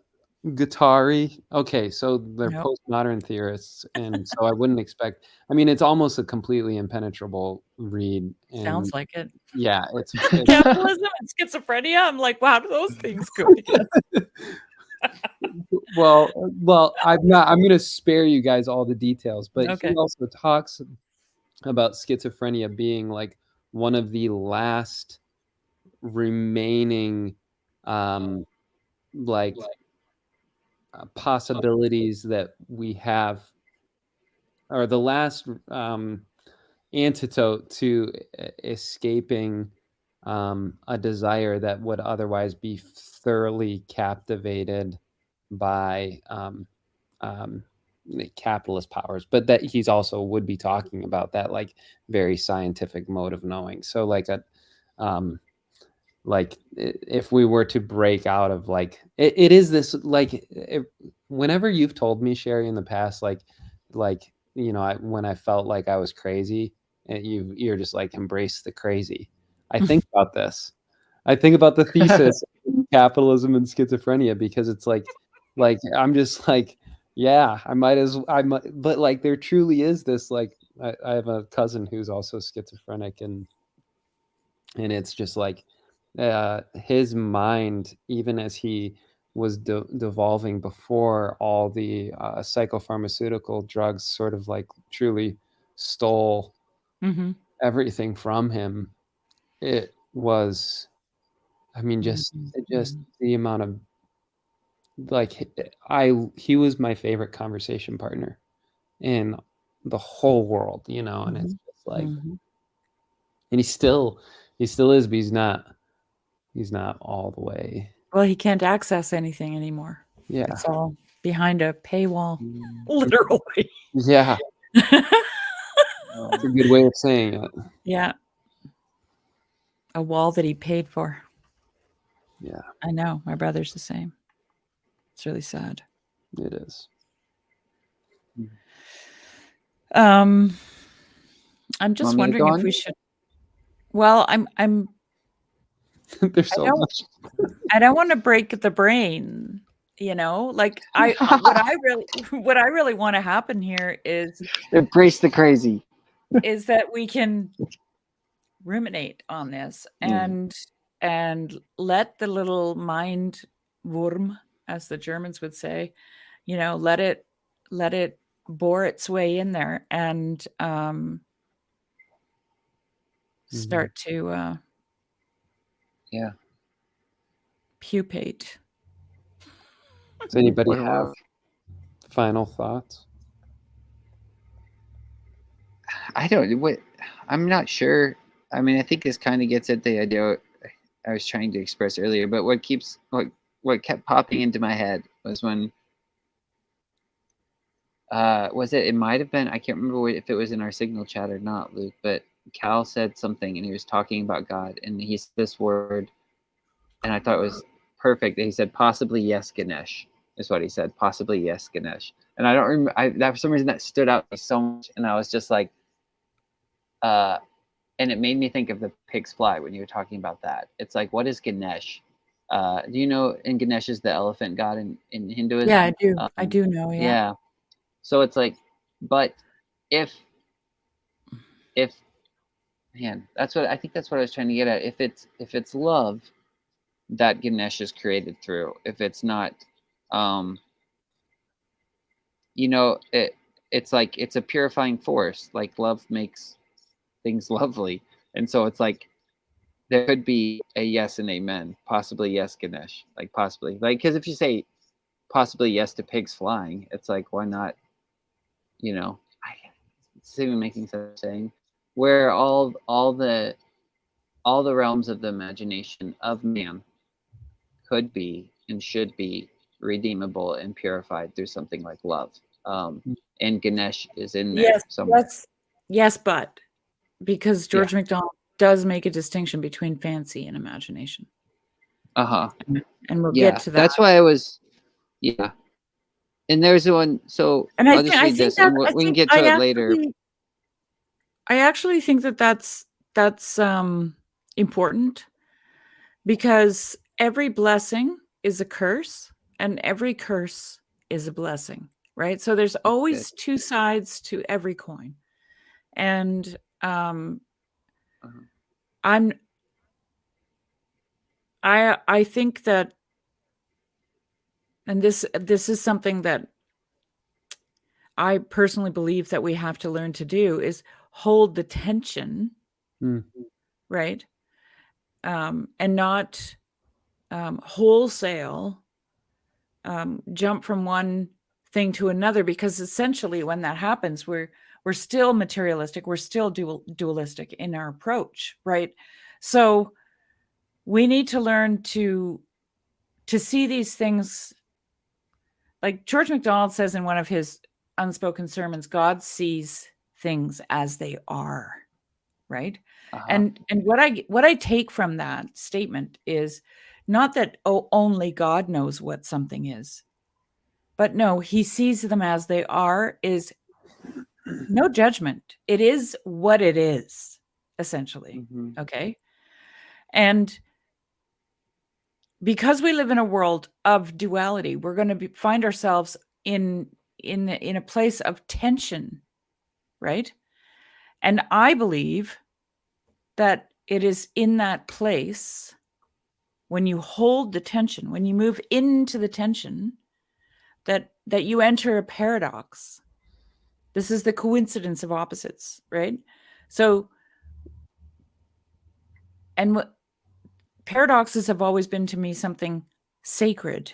Guattari? Okay, so they're Nope. postmodern theorists, and so I wouldn't expect. I mean, it's almost a completely impenetrable read. And Sounds like it. yeah, it's Capitalism and schizophrenia. I'm like, wow, do those things go together? well, I'm going to spare you guys all the details, but Okay. he also talks about schizophrenia being like one of the last remaining possibilities that we have, or the last antidote to escaping a desire that would otherwise be thoroughly captivated by capitalist powers, but that he's also would be talking about that like very scientific mode of knowing. So like if we were to break out of like it is this like whenever you've told me, Sherry, in the past, like you know, when I felt like I was crazy, and you're just like, embrace the crazy. I think about this. I think about the thesis capitalism and schizophrenia, because it's like I'm just like, yeah, I might, but like there truly is this like I have a cousin who's also schizophrenic, and it's just like his mind, even as he was devolving before all the psychopharmaceutical drugs sort of like truly stole everything from him, it was, I mean, just the amount of like he was my favorite conversation partner in the whole world, you know, and it's just like, and he still is, but he's not all the way. Well, he can't access anything anymore. Yeah. It's all behind a paywall, literally. Yeah. That's a good way of saying it. Yeah. A wall that he paid for. Yeah. I know. My brother's the same. It's really sad. It is. I'm just wondering if we should. Well, I'm There's so much. I don't want to break the brain, you know? Like what I really want to happen here is embrace the crazy. Is that we can ruminate on this and let the little mind worm, as the Germans would say, you know, let it bore its way in there and start to pupate. Does anybody have final thoughts? I don't. I'm not sure. I mean, I think this kind of gets at the idea I was trying to express earlier. But what kept popping into my head was when was it? It might have been. I can't remember if it was in our Signal chat or not, Luke. But Cal said something, and he was talking about God, and he said this word, and I thought it was perfect. He said, "Possibly yes, Ganesh." Is what he said. Possibly yes, Ganesh. And I don't remember. That for some reason that stood out so much, and I was just like, and it made me think of the pig's fly when you were talking about that. It's like, what is Ganesh? Do you know? And Ganesh is the elephant god in Hinduism. Yeah, I do. I do know. Yeah. Yeah. So it's like, but if man, that's what I think. That's what I was trying to get at. If it's love that Ganesh is created through, if it's not, it's like it's a purifying force. Like love makes things lovely, and so it's like there could be a yes and amen, possibly yes, Ganesh, like possibly, like because if you say possibly yes to pigs flying, it's like why not? It's even making sense saying where all the realms of the imagination of man could be and should be redeemable and purified through something like love. And Ganesh is in there somewhere. Yes, but because George MacDonald does make a distinction between fancy and imagination. And we'll get to that. That's why I was, And there's one. So and I'll just read this, and we can get to it later. I actually think that's important, because every blessing is a curse and every curse is a blessing, right? So there's always two sides to every coin. And I think that, and this is something that I personally believe that we have to learn to do, is hold the tension, right? And not wholesale jump from one thing to another, because essentially when that happens, we're still materialistic, we're still dualistic in our approach, right? So we need to learn to see these things, like George MacDonald says in one of his unspoken sermons, God sees things as they are, right? And what I take from that statement is not that only God knows what something is, but no, he sees them as they are, is no judgment. It is what it is, essentially. Okay. And because we live in a world of duality, we're going to find ourselves in a place of tension, right? And I believe that it is in that place, when you hold the tension, when you move into the tension, that you enter a paradox. This is the coincidence of opposites, right? So, and what paradoxes have always been to me something sacred,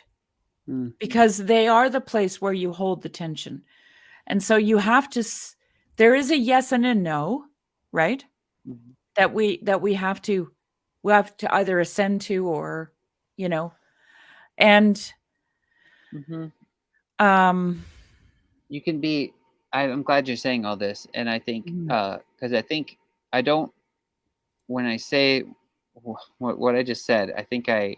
because they are the place where you hold the tension. And so you have to, there is a yes and a no, right? That we have to either ascend to, or, and you can be, I'm glad you're saying all this. And I think, because I think I don't, when I say what I just said, I think I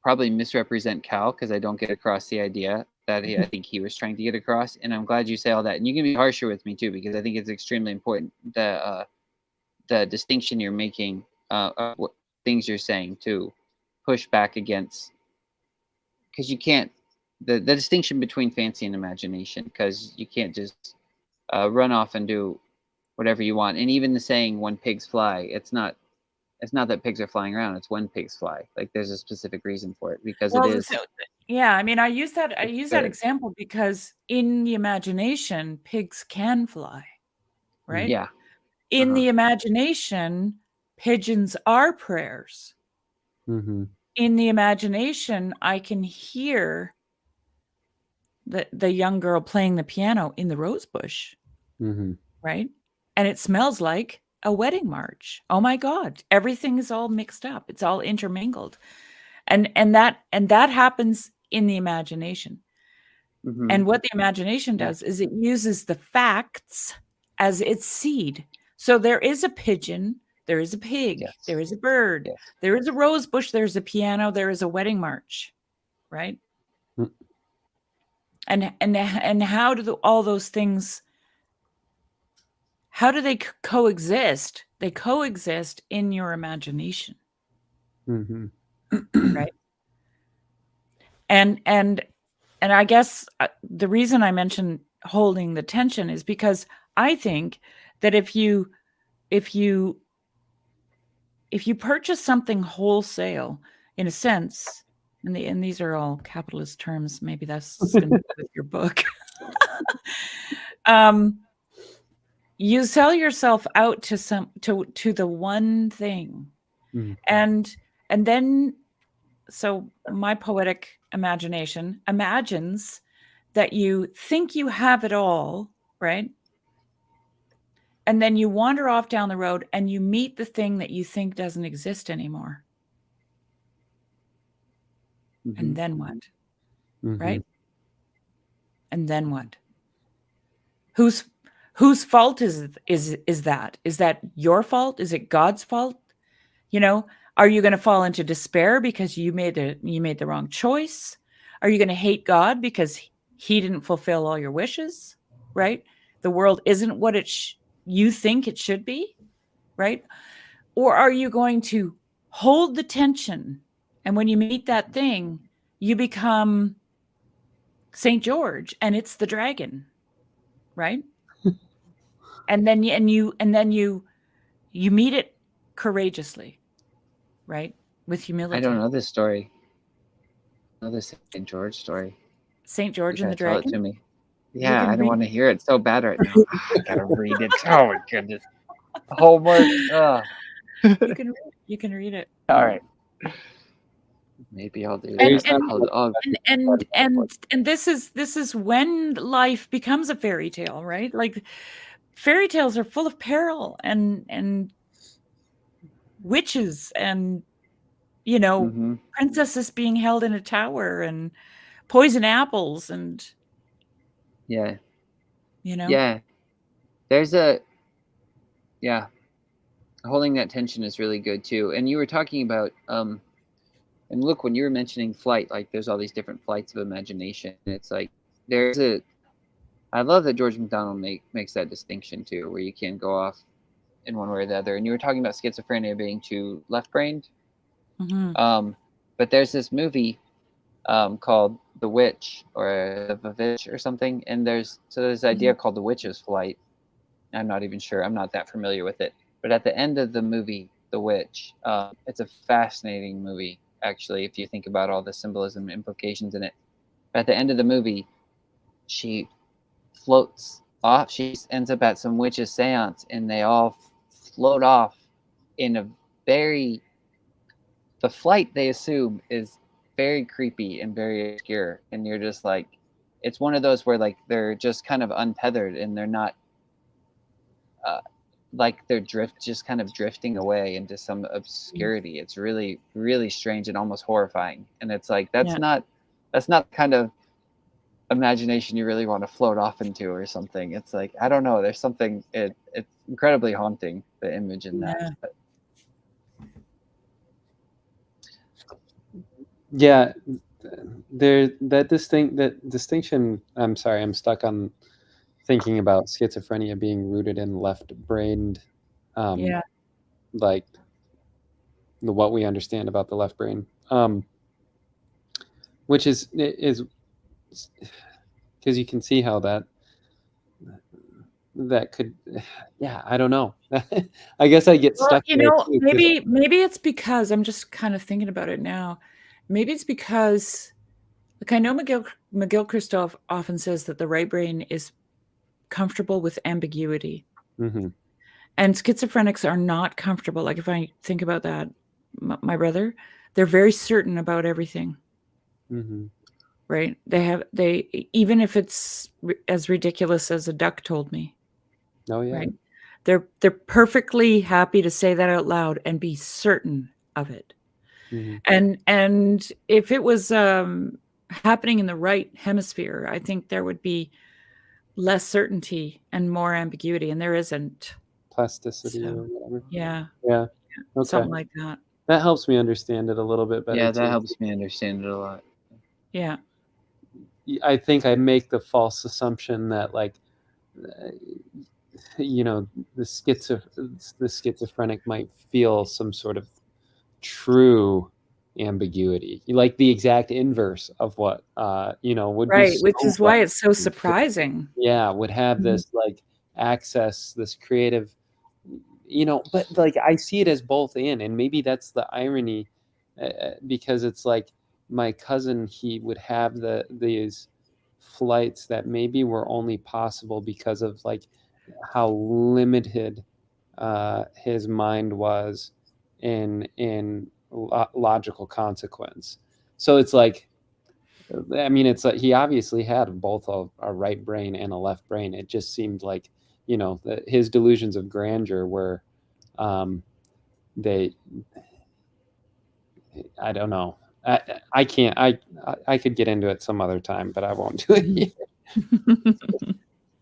probably misrepresent Cal, because I don't get across the idea that I think he was trying to get across. And I'm glad you say all that. And you can be harsher with me too, because I think it's extremely important, the distinction you're making, what things you're saying, to push back against, because you can't, the distinction between fancy and imagination, because you can't just run off and do whatever you want. And even the saying "when pigs fly," it's not that pigs are flying around, it's when pigs fly. Like there's a specific reason for it, because it is. Yeah, I mean, I use that example because in the imagination, pigs can fly, right? Yeah. In the imagination, pigeons are prayers. In the imagination, I can hear the young girl playing the piano in the rose bush, right? And it smells like a wedding march. Oh my God, everything is all mixed up. It's all intermingled. And that happens in the imagination. And what the imagination does is it uses the facts as its seed. So there is a pigeon, there is a pig, there is a bird, there is a rose bush, there's a piano, there is a wedding march, right? And how do all those things how do they coexist? They coexist in your imagination, Mm-hmm. right? And I guess the reason I mention holding the tension is because I think that if you purchase something wholesale, in a sense, and these are all capitalist terms, maybe that's going to go with your book. You sell yourself out to the one thing, and then so my poetic imagination imagines that you think you have it all, right? And then you wander off down the road and you meet the thing that you think doesn't exist anymore. And then what? Right? And then what? Whose fault is that? Is that your fault? Is it God's fault? You know, are you going to fall into despair because you made the wrong choice? Are you going to hate God because he didn't fulfill all your wishes? Right? The world isn't what you think it should be, right? Or are you going to hold the tension, and when you meet that thing, you become St. George and it's the dragon, right? And then you meet it courageously, right? With humility. I don't know this story. I know this St. George story. St. George You and the gotta tell it Dragon. to me. Yeah, can I don't read want to hear it so bad right now. I gotta read it. Oh my goodness. Homework. You can read it. All right. Maybe I'll do And that. and this is when life becomes a fairy tale, right? Like fairy tales are full of peril and witches and princesses being held in a tower and poison apples and Yeah. you know. Yeah. There's holding that tension is really good too. And you were talking about and look, when you were mentioning flight, like there's all these different flights of imagination. It's like I love that George MacDonald makes that distinction too, where you can go off in one way or the other. And you were talking about schizophrenia being too left-brained. But there's this movie called The Witch or The Witch or something, and there's this idea called the Witch's Flight. I'm not even sure. I'm not that familiar with it. But at the end of the movie, The Witch, it's a fascinating movie, actually, if you think about all the symbolism and implications in it. But at the end of the movie, she floats off. She ends up at some witch's seance, and they all float off in a the flight they assume is very creepy and very obscure. And you're just like, it's one of those where like they're just kind of untethered and they're not like they're just kind of drifting away into some obscurity. It's really, really strange and almost horrifying. And it's like that's not the kind of imagination you really want to float off into or something. It's like, I don't know, there's something it's incredibly haunting, the image in that. Yeah, that distinction. I'm sorry, I'm stuck on thinking about schizophrenia being rooted in left-brained, like what we understand about the left brain, which is because you can see how that could, I don't know. I guess I get stuck there too, maybe it's because I'm just kind of thinking about it now. Maybe it's because, like, I know McGill-Christoph often says that the right brain is comfortable with ambiguity. And schizophrenics are not comfortable. Like, if I think about that, my brother, they're very certain about everything. Right? They even if it's as ridiculous as a duck told me. Oh yeah. Right? They're perfectly happy to say that out loud and be certain of it. And if it was happening in the right hemisphere, I think there would be less certainty and more ambiguity, and there isn't. Plasticity or whatever. Yeah. Okay. Something like that. That helps me understand it a little bit better. Yeah, that helps me understand it a lot. Yeah. I think I make the false assumption that like the schizophrenic might feel some sort of true ambiguity, like the exact inverse of what would be Right, so which is why it's so pleasant. surprising. Yeah, would have this like access, this creative, but like I see it as both and maybe that's the irony, because it's like my cousin, he would have these flights that maybe were only possible because of like how limited his mind was in logical consequence. So it's like, I mean, it's like he obviously had both a right brain and a left brain. It just seemed like, that his delusions of grandeur were, they, I don't know. I can't. I could get into it some other time, but I won't do it here.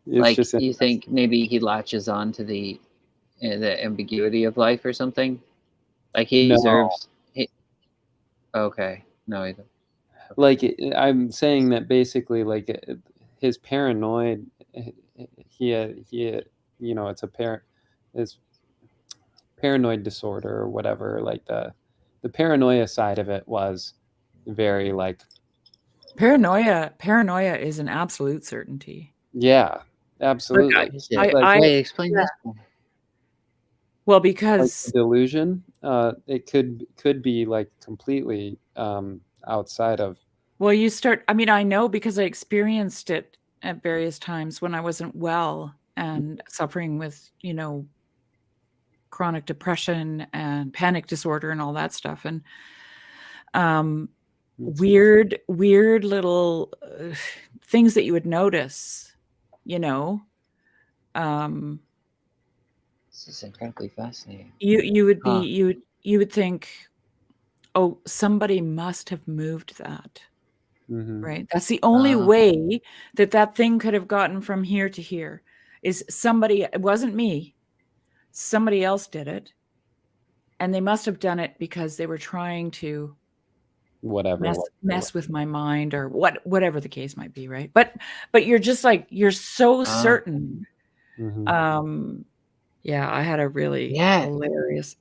It's Like, just you think maybe he latches on to the ambiguity of life or something? Like he No. observes. Okay, no, he doesn't. Like I'm saying that basically, like his paranoid, he it's his paranoid disorder or whatever. Like the paranoia side of it was very like Paranoia is an absolute certainty. yeah, absolutely. Explain this. Well, Like because the delusion, it could be like completely outside of. well, I know because I experienced it at various times when I wasn't well and suffering with, chronic depression and panic disorder and all that stuff. And weird little things that you would notice, This is incredibly fascinating. you would be you would think, oh, somebody must have moved that. Right? That's the only way that thing could have gotten from here to here is somebody, it wasn't me, somebody else did it. And they must have done it because they were trying to mess with my mind or whatever the case might be, right? But you're just like, you're so certain. Yeah, I had a really hilarious,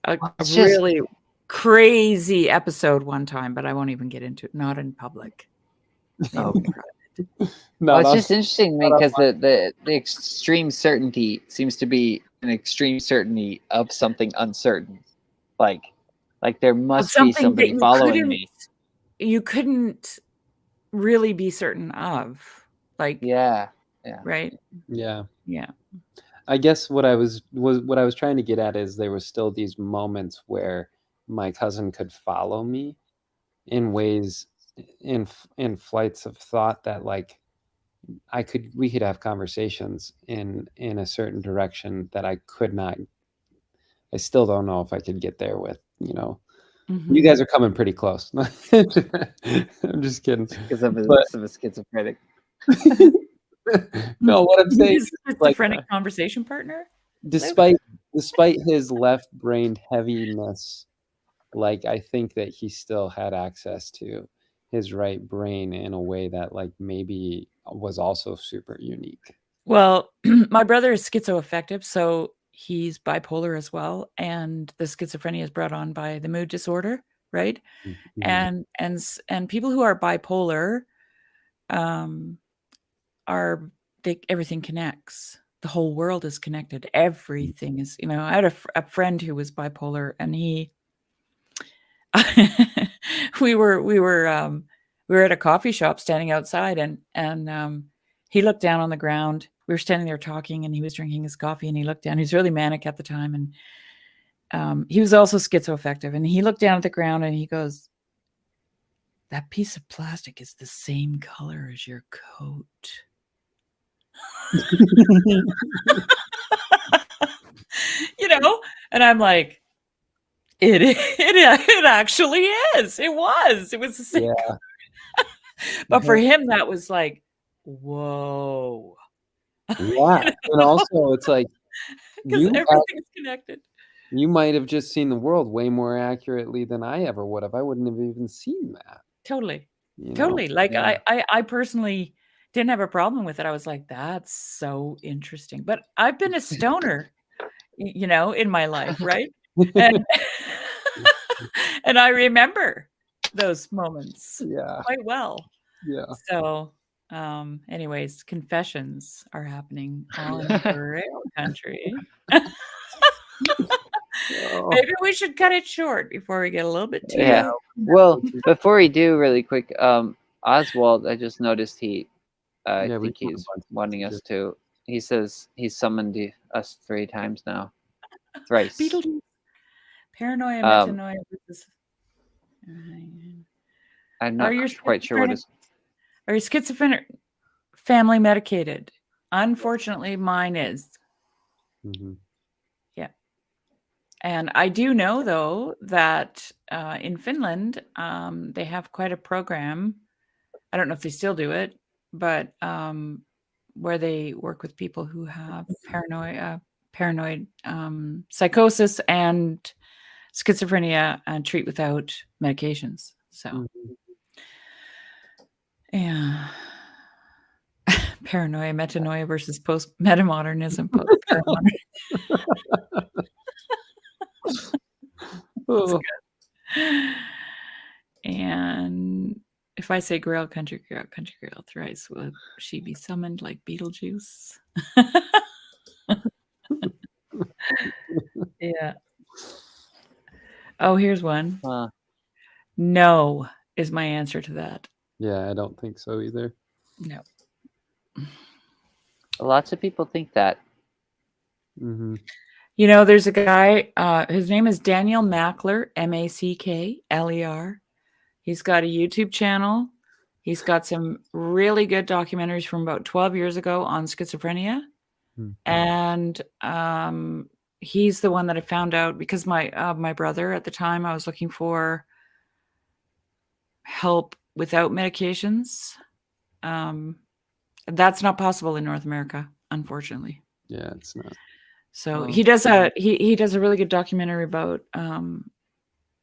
really crazy episode one time, but I won't even get into it, not in public. Well, it's just interesting because the extreme certainty seems to be an extreme certainty of something uncertain. Like there must be somebody following me. You couldn't really be certain of. Like, yeah. Right? Yeah. Yeah. I guess what I was trying to get at is there was still these moments where my cousin could follow me in ways, in flights of thought that like we could have conversations in a certain direction that I could not. I still don't know if I could get there with, you guys are coming pretty close. I'm just kidding. Because I'm a schizophrenic. No, what I'm saying is schizophrenic conversation partner? Despite his left-brained heaviness, like I think that he still had access to his right brain in a way that like maybe was also super unique. Well, my brother is schizoaffective, so he's bipolar as well, and the schizophrenia is brought on by the mood disorder, right? And people who are bipolar, everything connects. The whole world is connected. Everything is, I had a friend who was bipolar, and we were at a coffee shop standing outside, and he looked down on the ground. We were standing there talking, and he was drinking his coffee, and he looked down. He was really manic at the time, and he was also schizoaffective. And he looked down at the ground, and he goes, "That piece of plastic is the same color as your coat." And I'm like, it actually is. It was the same. Yeah. But for him, that was like, whoa. Yeah. And also it's like, because everything's connected. You might have just seen the world way more accurately than I ever would have. I wouldn't have even seen that. Totally. Like I personally didn't have a problem with it. I was like, that's so interesting. But I've been a stoner, in my life, right? And and I remember those moments Yeah. quite well. Yeah. So, anyways, confessions are happening all in Grail country. Oh, Maybe we should cut it short before we get a little bit too. Yeah. Well, before we do, really quick, Oswald, I just noticed I Yeah, we think talked he's about wanting this us to. He says he's summoned us 3 times now, thrice. Beetlejuice. Paranoia, Um, metanoia versus. I'm not quite sure what is. Are you schizophrenic family medicated? Unfortunately, mine is. Mhm. Yeah. And I do know, though, that in Finland, they have quite a program. I don't know if they still do it, but where they work with people who have paranoid psychosis and schizophrenia and treat without medications. So, Mhm. yeah. Paranoia, metanoia versus post-metamodernism. Post-paramodern. That's Oh, good. And if I say Grail Country Grail thrice, will she be summoned like Beetlejuice? Yeah. Oh, here's one. No is my answer to that. yeah, I don't think so either. No. Lots of people think that. Hmm. There's a guy, his name is Daniel Mackler, Mackler. He's got a YouTube channel. He's got some really good documentaries from about 12 years ago on schizophrenia. And he's the one that I found out because my brother at the time, I was looking for help without medications. That's not possible in North America, unfortunately. Yeah, it's not. So he does a really good documentary about Oh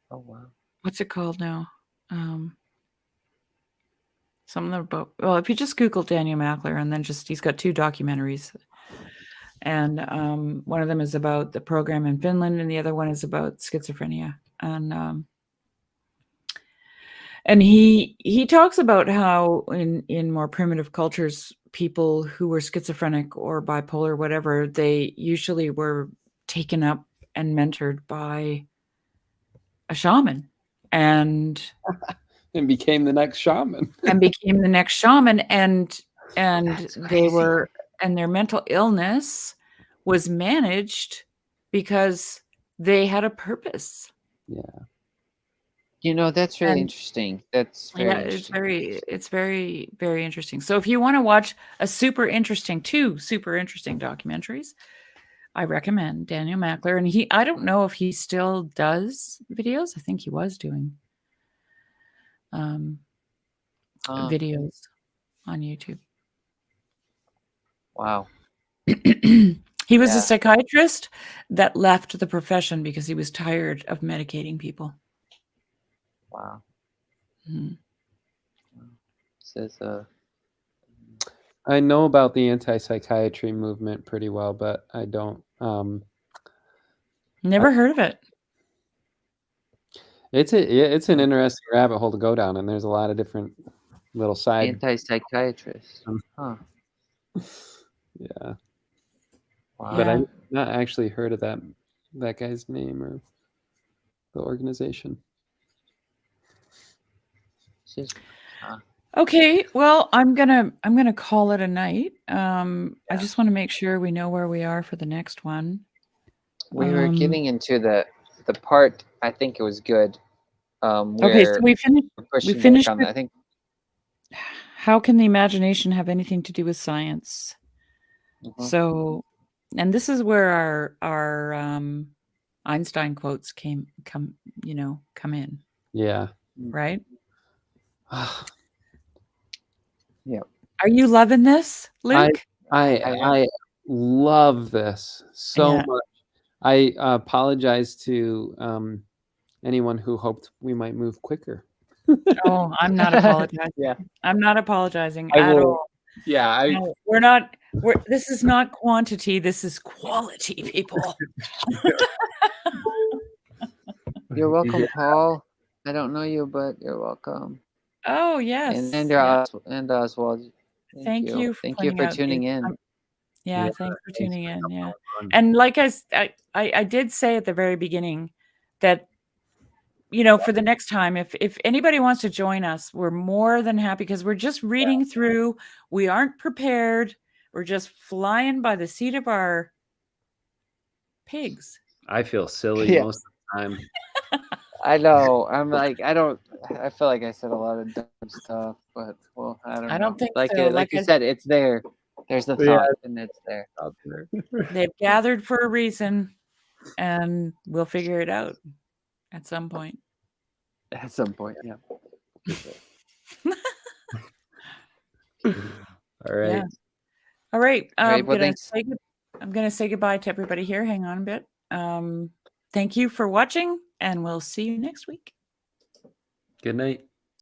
wow. what's it called now? Something about, well, if you just Google Daniel Mackler and then he's got 2 documentaries. And one of them is about the program in Finland and the other one is about schizophrenia. And he talks about how in more primitive cultures, people who were schizophrenic or bipolar, whatever, they usually were taken up and mentored by a shaman and became the next shaman. and That's they crazy. were, and their mental illness was managed because they had a purpose. Yeah. That's really interesting. That's very interesting. It's very, very interesting. So if you want to watch two super interesting documentaries, I recommend Daniel Mackler. And I don't know if he still does videos. I think he was doing videos on YouTube. Wow. He was a psychiatrist that left the profession because he was tired of medicating people. Wow. Mm-hmm. Says I know about the anti-psychiatry movement pretty well, but I don't. Never heard of it. It's an interesting rabbit hole to go down, and there's a lot of different little side. anti-psychiatrist. Huh. Yeah. Wow. But I've not actually heard of that guy's name or the organization. Okay, well, I'm gonna call it a night. I just want to make sure we know where we are for the next one. We were getting into the part. I think it was good. Okay, so we finished. I think. How can the imagination have anything to do with science? Mm-hmm. So, and this is where our Einstein quotes come in. Yeah. Right. Yeah. Are you loving this, Luke? I love this so much. I apologize to anyone who hoped we might move quicker. Oh, I'm not apologizing. I'm not apologizing at all. Yeah, No, this is not quantity, this is quality, people. You're welcome, Paul. I don't know you, but you're welcome. Oh, yes. And Yeah. and Oswald. Thank you for Thank you pointing for out tuning these- in. Yeah, thanks for tuning in. Yeah. fun. And like I did say at the very beginning that, you know, for the next time, if anybody wants to join us, we're more than happy because we're just reading through. We aren't prepared. We're just flying by the seat of our pigs. I feel silly Yeah. most of the time. I know. I'm like, I feel like I said a lot of dumb stuff, but well, I don't know. I don't think like so. like you said, it's there. There's the Yeah. thought, and it's there. Out there. They've gathered for a reason, and we'll figure it out at some point. At some point, yeah. All right. Yeah. All right. All right, well, thanks. I'm gonna say goodbye to everybody here. Hang on a bit. Thank you for watching, and we'll see you next week. Good night.